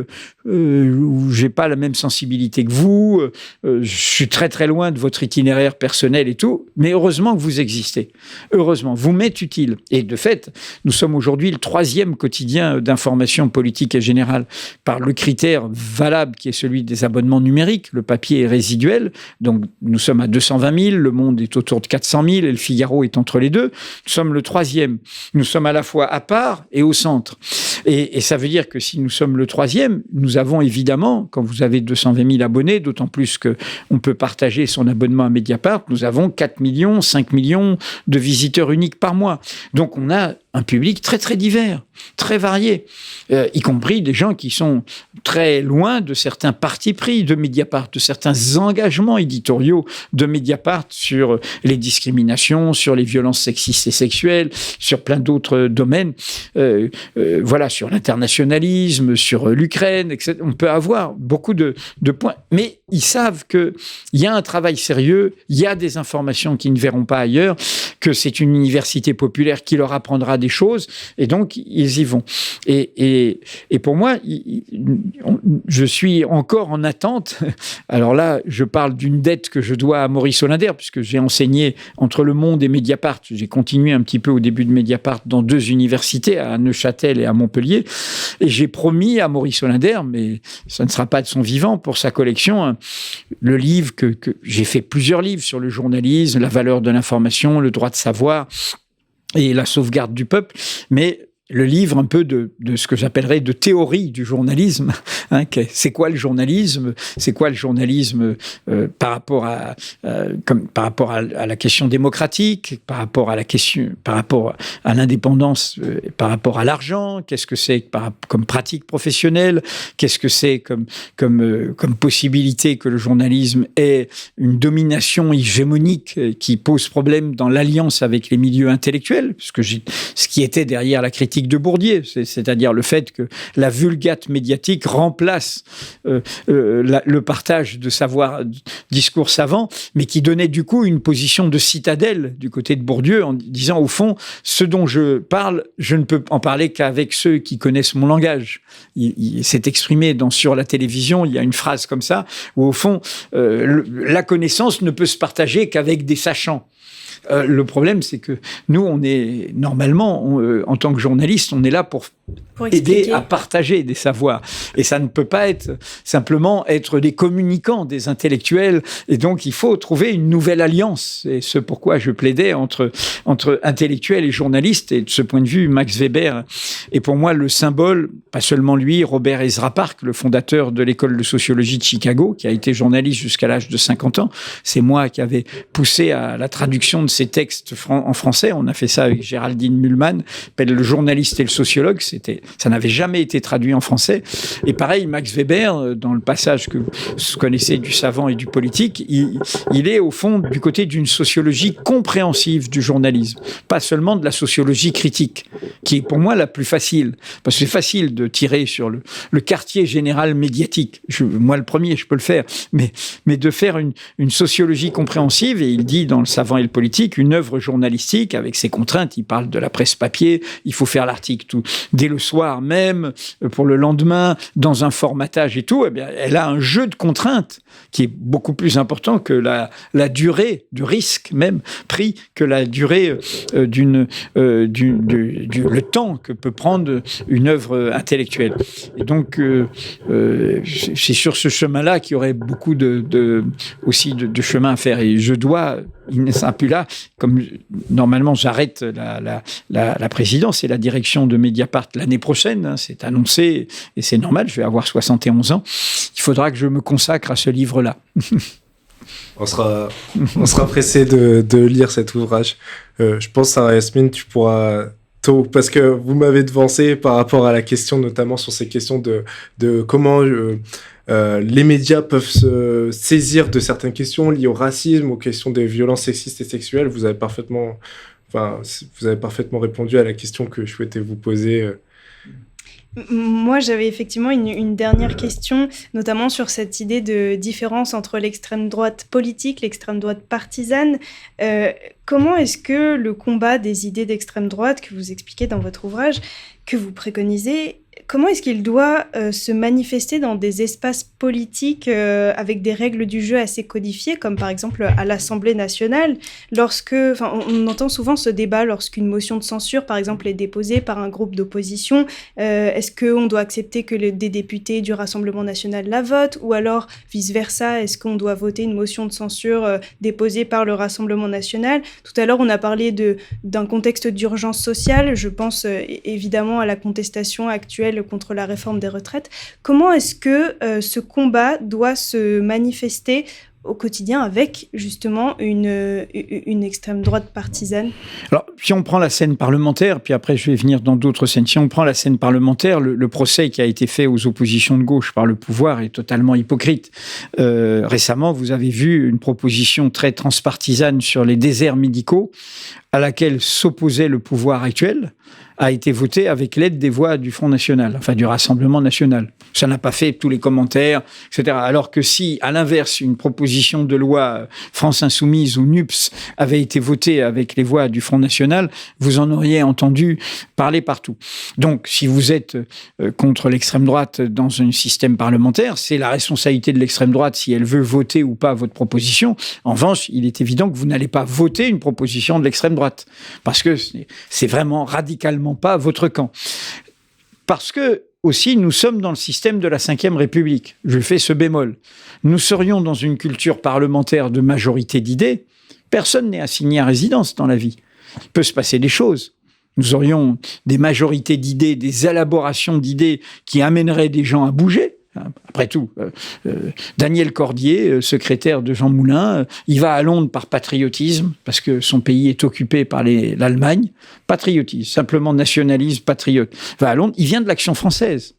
ou j'ai pas la même sensibilité que vous, je suis très très loin de votre itinéraire personnel et tout, mais heureusement que vous existez. Heureusement, vous m'êtes utile. Et de fait, nous sommes aujourd'hui le 3e quotidien d'information politique et générale par le critère valable qui est celui des abonnements numériques. Le papier est résiduel, donc nous sommes à 220 000, Le Monde est autour de 400 000 et Le Figaro est entre les deux. Nous sommes le 3e. Nous sommes à la fois à part et au centre. Et ça veut dire que si nous sommes le 3e, nous avons évidemment, quand vous avez 220 000 abonnés, d'autant plus qu'on peut partager son abonnement à Mediapart, nous avons 4 millions, 5 millions de visiteurs uniques par mois. Donc on a un public très très divers, très varié, y compris des gens qui sont très loin de certains partis pris de Mediapart, de certains engagements éditoriaux de Mediapart sur les discriminations, sur les violences sexistes et sexuelles, sur plein d'autres domaines, voilà, sur l'internationalisme, sur l'Ukraine, etc. On peut avoir beaucoup de points, mais ils savent qu'il y a un travail sérieux, il y a des informations qu'ils ne verront pas ailleurs, que c'est une université populaire qui leur apprendra des choses, et donc ils y vont. Et pour moi, je suis encore en attente. Alors là, je parle d'une dette que je dois à Maurice Hollander, puisque j'ai enseigné entre Le Monde et Mediapart. J'ai continué un petit peu au début de Mediapart dans 2 universités, à Neuchâtel et à Montpellier. Et j'ai promis à Maurice Hollander, mais ça ne sera pas de son vivant, pour sa collection, le livre que j'ai fait plusieurs livres sur le journalisme, la valeur de l'information, le droit de savoir et la sauvegarde du peuple, mais le livre un peu de ce que j'appellerais de théorie du journalisme. Hein, c'est quoi le journalisme ? C'est quoi le journalisme par rapport à la question démocratique, par rapport à l'indépendance, par rapport à l'argent ? Qu'est-ce que c'est comme pratique professionnelle ? Qu'est-ce que c'est comme possibilité que le journalisme ait une domination hégémonique qui pose problème dans l'alliance avec les milieux intellectuels ? Parce que ce qui était derrière la critique de Bourdieu, c'est-à-dire le fait que la vulgate médiatique remplace le partage de savoir, discours savant, mais qui donnait du coup une position de citadelle du côté de Bourdieu, en disant au fond, ce dont je parle, je ne peux en parler qu'avec ceux qui connaissent mon langage. Il s'est exprimé sur la télévision, il y a une phrase comme ça, où au fond, la connaissance ne peut se partager qu'avec des sachants. Le problème, c'est que nous, on est normalement, en tant que journaliste, on est là pour aider à partager des savoirs. Et ça ne peut pas simplement être des communicants, des intellectuels. Et donc, il faut trouver une nouvelle alliance. Et ce pourquoi je plaidais entre intellectuels et journalistes. Et de ce point de vue, Max Weber est pour moi le symbole, pas seulement lui, Robert Ezra Park, le fondateur de l'école de sociologie de Chicago, qui a été journaliste jusqu'à l'âge de 50 ans. C'est moi qui avais poussé à la traduction de ses textes en français. On a fait ça avec Géraldine Mühlmann, s'appelle Le journaliste et le sociologue. Ça n'avait jamais été traduit en français. Et pareil, Max Weber, dans le passage que vous connaissez du savant et du politique, il est au fond du côté d'une sociologie compréhensive du journalisme, pas seulement de la sociologie critique, qui est pour moi la plus facile. Parce que c'est facile de tirer sur le quartier général médiatique. Moi, le premier, je peux le faire. Mais de faire une sociologie compréhensive, et il dit dans Le savant et le politique, une œuvre journalistique avec ses contraintes. Il parle de la presse papier, il faut faire l'article dès le soir même, pour le lendemain, dans un formatage et tout. Eh bien, elle a un jeu de contraintes qui est beaucoup plus important que la durée du risque même pris, que la durée le temps que peut prendre une œuvre intellectuelle. Et donc, c'est sur ce chemin-là qu'il y aurait beaucoup aussi de chemin à faire. Et je dois, Inès Impula, comme normalement j'arrête la présidence et la direction de Mediapart l'année prochaine, hein, c'est annoncé et c'est normal, je vais avoir 71 ans, il faudra que je me consacre à ce livre-là. On sera pressé de lire cet ouvrage. Je pense, Sarah-Yasmine, tu pourras... Parce que vous m'avez devancé par rapport à la question, notamment sur ces questions de comment les médias peuvent se saisir de certaines questions liées au racisme, aux questions des violences sexistes et sexuelles. Vous avez parfaitement répondu à la question que je souhaitais vous poser. Moi, j'avais effectivement une dernière question, notamment sur cette idée de différence entre l'extrême droite politique, l'extrême droite partisane. Comment est-ce que le combat des idées d'extrême droite que vous expliquez dans votre ouvrage, que vous préconisez, comment est-ce qu'il doit se manifester dans des espaces politiques avec des règles du jeu assez codifiées, comme par exemple à l'Assemblée nationale, on entend souvent ce débat lorsqu'une motion de censure, par exemple, est déposée par un groupe d'opposition. Est-ce qu'on doit accepter que des députés du Rassemblement national la votent, ou alors vice-versa, est-ce qu'on doit voter une motion de censure déposée par le Rassemblement national ? Tout à l'heure, on a parlé d'un contexte d'urgence sociale. Je pense évidemment à la contestation actuelle contre la réforme des retraites. Comment est-ce que ce combat doit se manifester au quotidien avec justement une extrême droite partisane? Alors, si on prend la scène parlementaire, puis après je vais venir dans d'autres scènes, si on prend la scène parlementaire, le procès qui a été fait aux oppositions de gauche par le pouvoir est totalement hypocrite. Récemment, vous avez vu une proposition très transpartisane sur les déserts médicaux à laquelle s'opposait le pouvoir actuel, a été votée avec l'aide des voix du Front National, enfin du Rassemblement National. Ça n'a pas fait tous les commentaires, etc. Alors que si, à l'inverse, une proposition de loi France Insoumise ou NUPS avait été votée avec les voix du Front National, vous en auriez entendu parler partout. Donc, si vous êtes contre l'extrême droite dans un système parlementaire, c'est la responsabilité de l'extrême droite si elle veut voter ou pas votre proposition. En revanche, il est évident que vous n'allez pas voter une proposition de l'extrême droite, parce que c'est vraiment radicalement pas votre camp. Parce que, aussi, nous sommes dans le système de la Ve République. Je fais ce bémol. Nous serions dans une culture parlementaire de majorité d'idées. Personne n'est assigné à résidence dans la vie. Il peut se passer des choses. Nous aurions des majorités d'idées, des élaborations d'idées qui amèneraient des gens à bouger. Après tout, Daniel Cordier, secrétaire de Jean Moulin, il va à Londres par patriotisme, parce que son pays est occupé par l'Allemagne. Patriotisme, simplement nationalisme, patriote. Il va à Londres, il vient de l'Action française.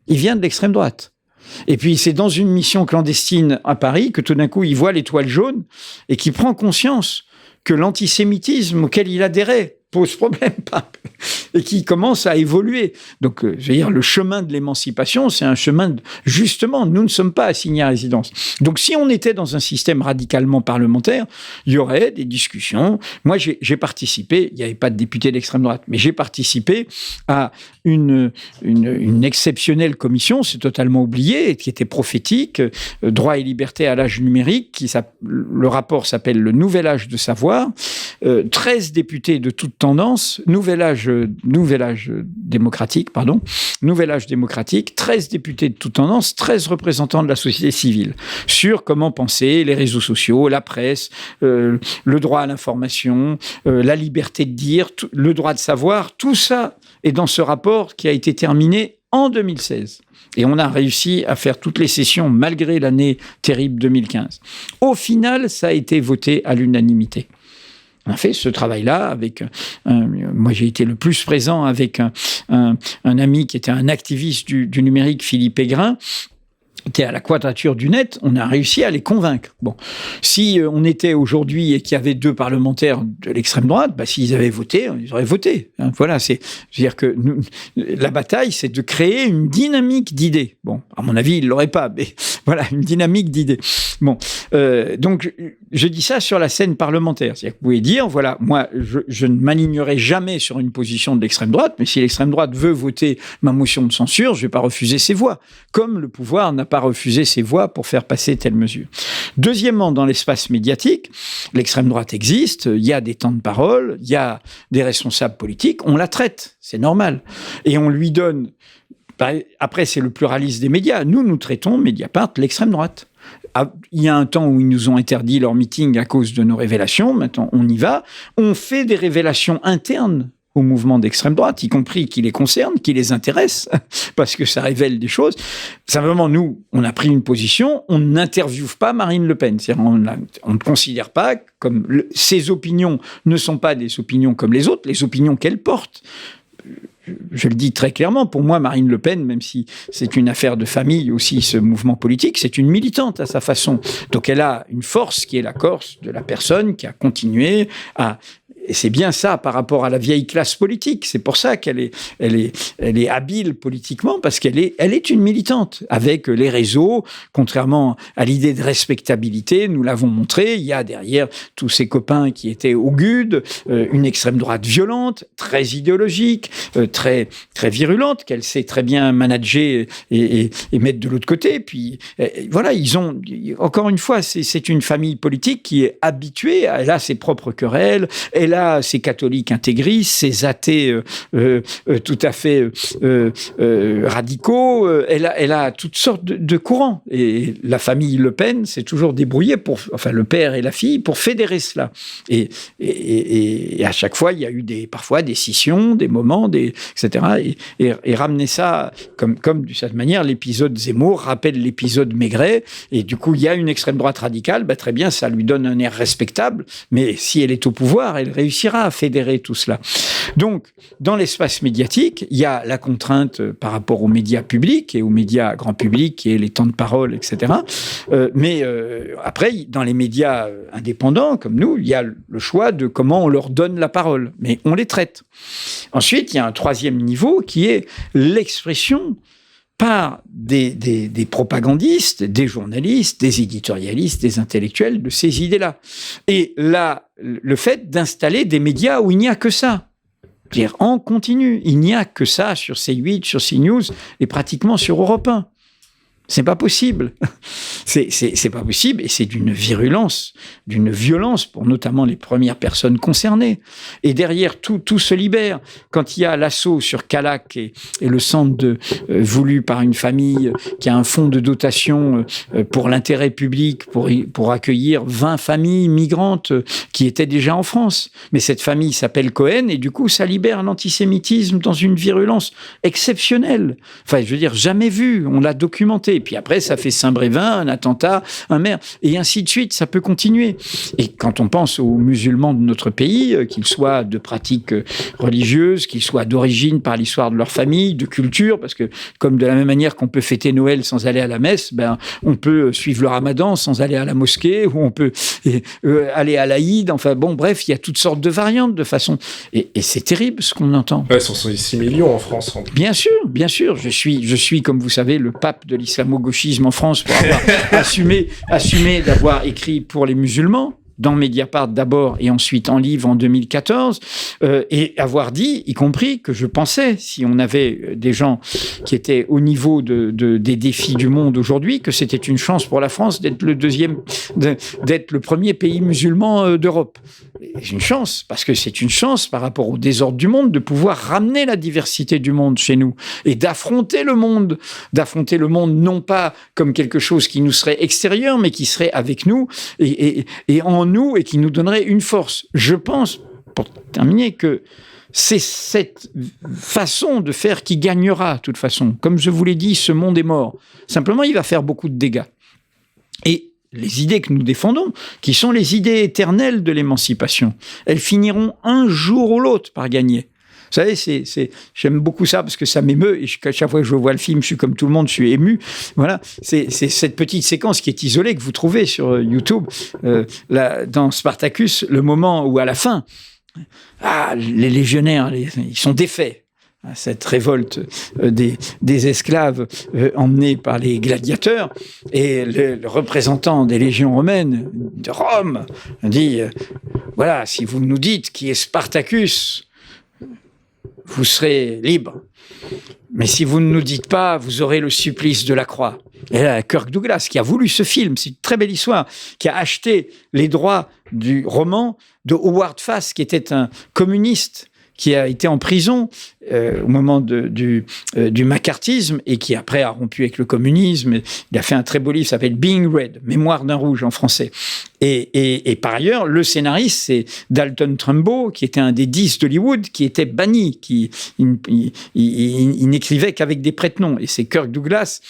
Il vient de l'extrême droite. Et puis c'est dans une mission clandestine à Paris que tout d'un coup il voit l'étoile jaune et qu'il prend conscience que l'antisémitisme auquel il adhérait pose problème, et qui commence à évoluer. Donc, je veux dire, le chemin de l'émancipation, c'est un chemin justement, nous ne sommes pas assignés à résidence. Donc, si on était dans un système radicalement parlementaire, il y aurait des discussions. Moi, j'ai participé, il n'y avait pas de député d'extrême droite, mais j'ai participé à une exceptionnelle commission, c'est totalement oublié, qui était prophétique, droit et liberté à l'âge numérique, le rapport s'appelle le nouvel âge de savoir, 13 députés de toute tendance, nouvel âge démocratique, 13 députés de toute tendance, 13 représentants de la société civile, sur comment penser les réseaux sociaux, la presse, le droit à l'information, la liberté de dire, le droit de savoir, tout ça est dans ce rapport qui a été terminé en 2016. Et on a réussi à faire toutes les sessions malgré l'année terrible 2015. Au final, ça a été voté à l'unanimité. On a fait ce travail-là avec... moi, j'ai été le plus présent avec un ami qui était un activiste du numérique, Philippe Aigrin, qui est à la Quadrature du Net. On a réussi à les convaincre. Bon, si on était aujourd'hui et qu'il y avait 2 parlementaires de l'extrême droite, s'ils avaient voté, ils auraient voté. Voilà, c'est-à-dire que la bataille, c'est de créer une dynamique d'idées. Bon, à mon avis, ils ne l'auraient pas, mais voilà, une dynamique d'idées. Bon, donc, je dis ça sur la scène parlementaire. C'est-à-dire que vous pouvez dire, voilà, moi, je ne m'alignerai jamais sur une position de l'extrême droite, mais si l'extrême droite veut voter ma motion de censure, je ne vais pas refuser ses voix. Comme le pouvoir n'a pas refusé ses voix pour faire passer telle mesure. Deuxièmement, dans l'espace médiatique, l'extrême droite existe, il y a des temps de parole, il y a des responsables politiques, on la traite, c'est normal. Et on lui donne... Après, c'est le pluralisme des médias. Nous traitons Mediapart l'extrême droite. Il y a un temps où ils nous ont interdit leur meeting à cause de nos révélations. Maintenant, on y va. On fait des révélations internes au mouvement d'extrême droite, y compris qui les concerne, qui les intéresse, parce que ça révèle des choses. Simplement, nous, on a pris une position, on n'interviewe pas Marine Le Pen. C'est-à-dire, on ne considère pas comme... ses opinions ne sont pas des opinions comme les autres, les opinions qu'elle porte. Je le dis très clairement, pour moi, Marine Le Pen, même si c'est une affaire de famille aussi, ce mouvement politique, c'est une militante à sa façon. Donc elle a une force qui est la force de la personne qui a continué à... Et c'est bien ça par rapport à la vieille classe politique. C'est pour ça qu'elle est habile politiquement, parce qu'elle est une militante. Avec les réseaux, contrairement à l'idée de respectabilité, nous l'avons montré, il y a derrière tous ces copains qui étaient au GUD, une extrême droite violente, très idéologique, très, très virulente, qu'elle sait très bien manager et mettre de l'autre côté. Puis voilà, encore une fois, c'est une famille politique qui est habituée, elle a ses propres querelles, elle a ses catholiques intégristes, ses athées tout à fait radicaux, elle a toutes sortes de courants. Et la famille Le Pen s'est toujours débrouillée, le père et la fille, pour fédérer cela. Et à chaque fois, il y a eu parfois des scissions, des moments, etc. Et ramener ça, comme de cette manière, l'épisode Zemmour rappelle l'épisode Maigret, et du coup, il y a une extrême droite radicale, très bien, ça lui donne un air respectable, mais si elle est au pouvoir, elle réussira à fédérer tout cela. Donc, dans l'espace médiatique, il y a la contrainte par rapport aux médias publics et aux médias grand public et les temps de parole, etc. Mais après, dans les médias indépendants, comme nous, il y a le choix de comment on leur donne la parole, mais on les traite. Ensuite, il y a un troisième niveau qui est l'expression par des propagandistes, des journalistes, des éditorialistes, des intellectuels de ces idées-là. Et là, le fait d'installer des médias où il n'y a que ça. C'est-à-dire en continu. Il n'y a que ça sur C8, sur CNews et pratiquement sur Europe 1. C'est pas possible. C'est pas possible et c'est d'une virulence, d'une violence pour notamment les premières personnes concernées. Et derrière, tout se libère. Quand il y a l'assaut sur Calac et le centre voulu par une famille qui a un fonds de dotation pour l'intérêt public, pour accueillir 20 familles migrantes qui étaient déjà en France. Mais cette famille s'appelle Cohen et du coup, ça libère l'antisémitisme dans une virulence exceptionnelle. Enfin, je veux dire, jamais vu. On l'a documenté. Et puis après, ça fait Saint-Brévin, un attentat, un maire, et ainsi de suite, ça peut continuer. Et quand on pense aux musulmans de notre pays, qu'ils soient de pratiques religieuses, qu'ils soient d'origine par l'histoire de leur famille, de culture, parce que comme de la même manière qu'on peut fêter Noël sans aller à la messe, on peut suivre le Ramadan sans aller à la mosquée, ou on peut aller à l'Aïd, enfin bon, bref, il y a toutes sortes de variantes de façon. Et c'est terrible ce qu'on entend. Ouais, ce sont 6 millions en France. Bien sûr. Je suis, comme vous savez, le pape de l'islamo-gauchisme en France pour avoir assumé d'avoir écrit pour les musulmans, dans Mediapart d'abord et ensuite en livre en 2014, et avoir dit, y compris, que je pensais, si on avait des gens qui étaient au niveau des défis du monde aujourd'hui, que c'était une chance pour la France d'être d'être le premier pays musulman d'Europe. C'est une chance, parce que c'est une chance par rapport au désordre du monde de pouvoir ramener la diversité du monde chez nous et d'affronter le monde non pas comme quelque chose qui nous serait extérieur, mais qui serait avec nous et en nous et qui nous donnerait une force. Je pense, pour terminer, que c'est cette façon de faire qui gagnera, de toute façon. Comme je vous l'ai dit, ce monde est mort. Simplement, il va faire beaucoup de dégâts. Et les idées que nous défendons, qui sont les idées éternelles de l'émancipation, elles finiront un jour ou l'autre par gagner. Vous savez, j'aime beaucoup ça parce que ça m'émeut et à chaque fois que je vois le film, je suis comme tout le monde, je suis ému. Voilà, c'est cette petite séquence qui est isolée que vous trouvez sur YouTube dans Spartacus, le moment où à la fin, les légionnaires, ils sont défaits. Cette révolte des esclaves emmenés par les gladiateurs, et le représentant des légions romaines de Rome dit voilà, si vous nous dites qui est Spartacus, vous serez libre. Mais si vous ne nous dites pas, vous aurez le supplice de la croix. Et là, Kirk Douglas, qui a voulu ce film, c'est une très belle histoire, qui a acheté les droits du roman de Howard Fass, qui était un communiste, qui a été en prison au moment du macartisme et qui après a rompu avec le communisme. Il a fait un très beau livre qui s'appelle Being Red, Mémoire d'un rouge en français. Et par ailleurs, le scénariste, c'est Dalton Trumbo, qui était un des 10 d'Hollywood, qui était banni, il n'écrivait qu'avec des prête-noms. Et c'est Kirk Douglas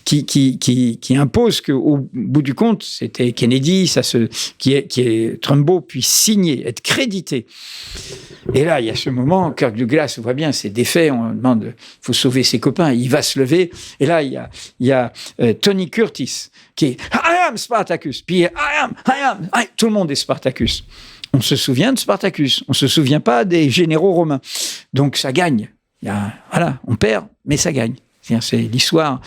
qui impose qu'au bout du compte, c'était Kennedy, Trumbo puisse signer, être crédité. Et là, il y a ce moment, Kirk Douglas, on voit bien, c'est défait, on demande, il faut sauver ses copains, il va se lever, et là, il y a Tony Curtis, qui est « I am Spartacus », puis « I am », tout le monde est Spartacus. On se souvient de Spartacus, on ne se souvient pas des généraux romains. Donc, ça gagne. Voilà, on perd, mais ça gagne. C'est l'histoire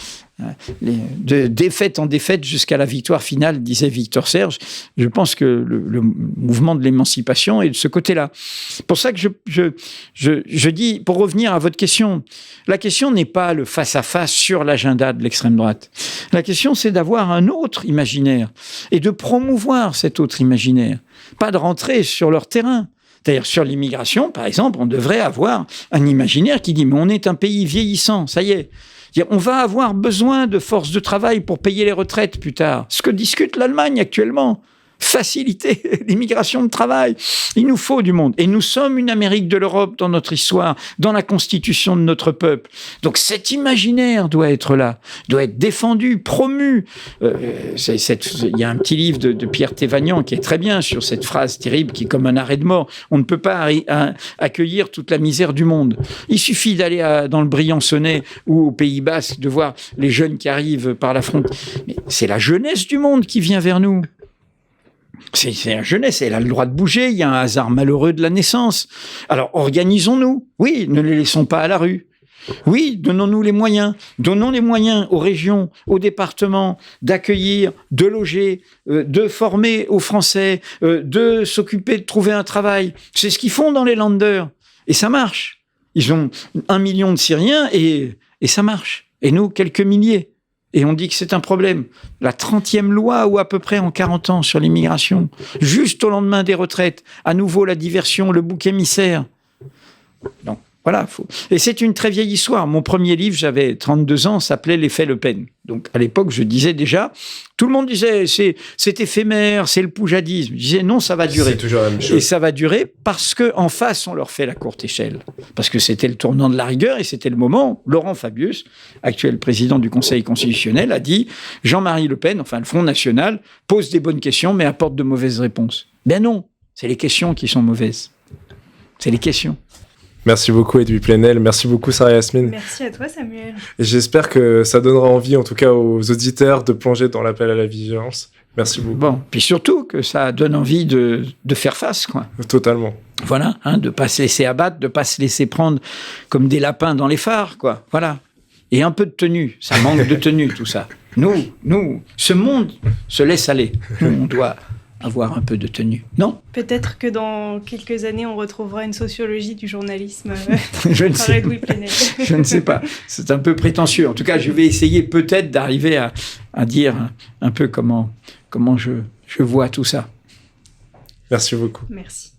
de défaite en défaite jusqu'à la victoire finale, disait Victor Serge. Je pense que le mouvement de l'émancipation est de ce côté-là. C'est pour ça que je dis, pour revenir à votre question, la question n'est pas le face-à-face sur l'agenda de l'extrême droite. La question, c'est d'avoir un autre imaginaire et de promouvoir cet autre imaginaire, pas de rentrer sur leur terrain. C'est-à-dire, sur l'immigration, par exemple, on devrait avoir un imaginaire qui dit « mais on est un pays vieillissant, ça y est ». On va avoir besoin de force de travail pour payer les retraites plus tard. Ce que discute l'Allemagne actuellement. Faciliter l'immigration de travail. Il nous faut du monde. Et nous sommes une Amérique de l'Europe dans notre histoire, dans la constitution de notre peuple. Donc cet imaginaire doit être là, doit être défendu, promu. Il y a un petit livre de Pierre Thévagnan qui est très bien sur cette phrase terrible qui est comme un arrêt de mort. On ne peut pas accueillir toute la misère du monde. Il suffit d'aller dans le Briançonnais ou au Pays Basque, de voir les jeunes qui arrivent par la frontière. Mais c'est la jeunesse du monde qui vient vers nous. C'est la jeunesse, elle a le droit de bouger, il y a un hasard malheureux de la naissance. Alors, organisons-nous. Oui, ne les laissons pas à la rue. Oui, donnons-nous les moyens. Donnons les moyens aux régions, aux départements d'accueillir, de loger, de former aux Français, de s'occuper de trouver un travail. C'est ce qu'ils font dans les Länder. Et ça marche. Ils ont 1 million de Syriens et ça marche. Et nous, quelques milliers. Et on dit que c'est un problème. La 30e loi, ou à peu près en 40 ans, sur l'immigration. Juste au lendemain des retraites. À nouveau, la diversion, le bouc émissaire. Donc, voilà. Et c'est une très vieille histoire. Mon premier livre, j'avais 32 ans, s'appelait L'effet Le Pen. Donc, à l'époque, je disais déjà, tout le monde disait, c'est éphémère, c'est le poujadisme. Je disais, non, ça va durer. C'est toujours la même chose. Et ça va durer parce qu'en face, on leur fait la courte échelle. Parce que c'était le tournant de la rigueur et c'était le moment où Laurent Fabius, actuel président du Conseil constitutionnel, a dit Jean-Marie Le Pen, enfin le Front National, pose des bonnes questions mais apporte de mauvaises réponses. Ben non, c'est les questions qui sont mauvaises. C'est les questions. Merci beaucoup Edoui Plenel, merci beaucoup Sarah Yasmine. Merci à toi Samuel. Et j'espère que ça donnera envie en tout cas aux auditeurs de plonger dans l'appel à la vigilance. Merci beaucoup. Bon, puis surtout que ça donne envie de faire face, quoi. Totalement. Voilà, de pas se laisser abattre, de pas se laisser prendre comme des lapins dans les phares, quoi. Voilà. Et un peu de tenue, ça manque de tenue tout ça. Nous, ce monde se laisse aller. Nous, on doit avoir un peu de tenue. Non ? Peut-être que dans quelques années, on retrouvera une sociologie du journalisme je ne par sais Edoui Plenel. Je ne sais pas. C'est un peu prétentieux. En tout cas, je vais essayer peut-être d'arriver à dire un peu comment je vois tout ça. Merci beaucoup. Merci.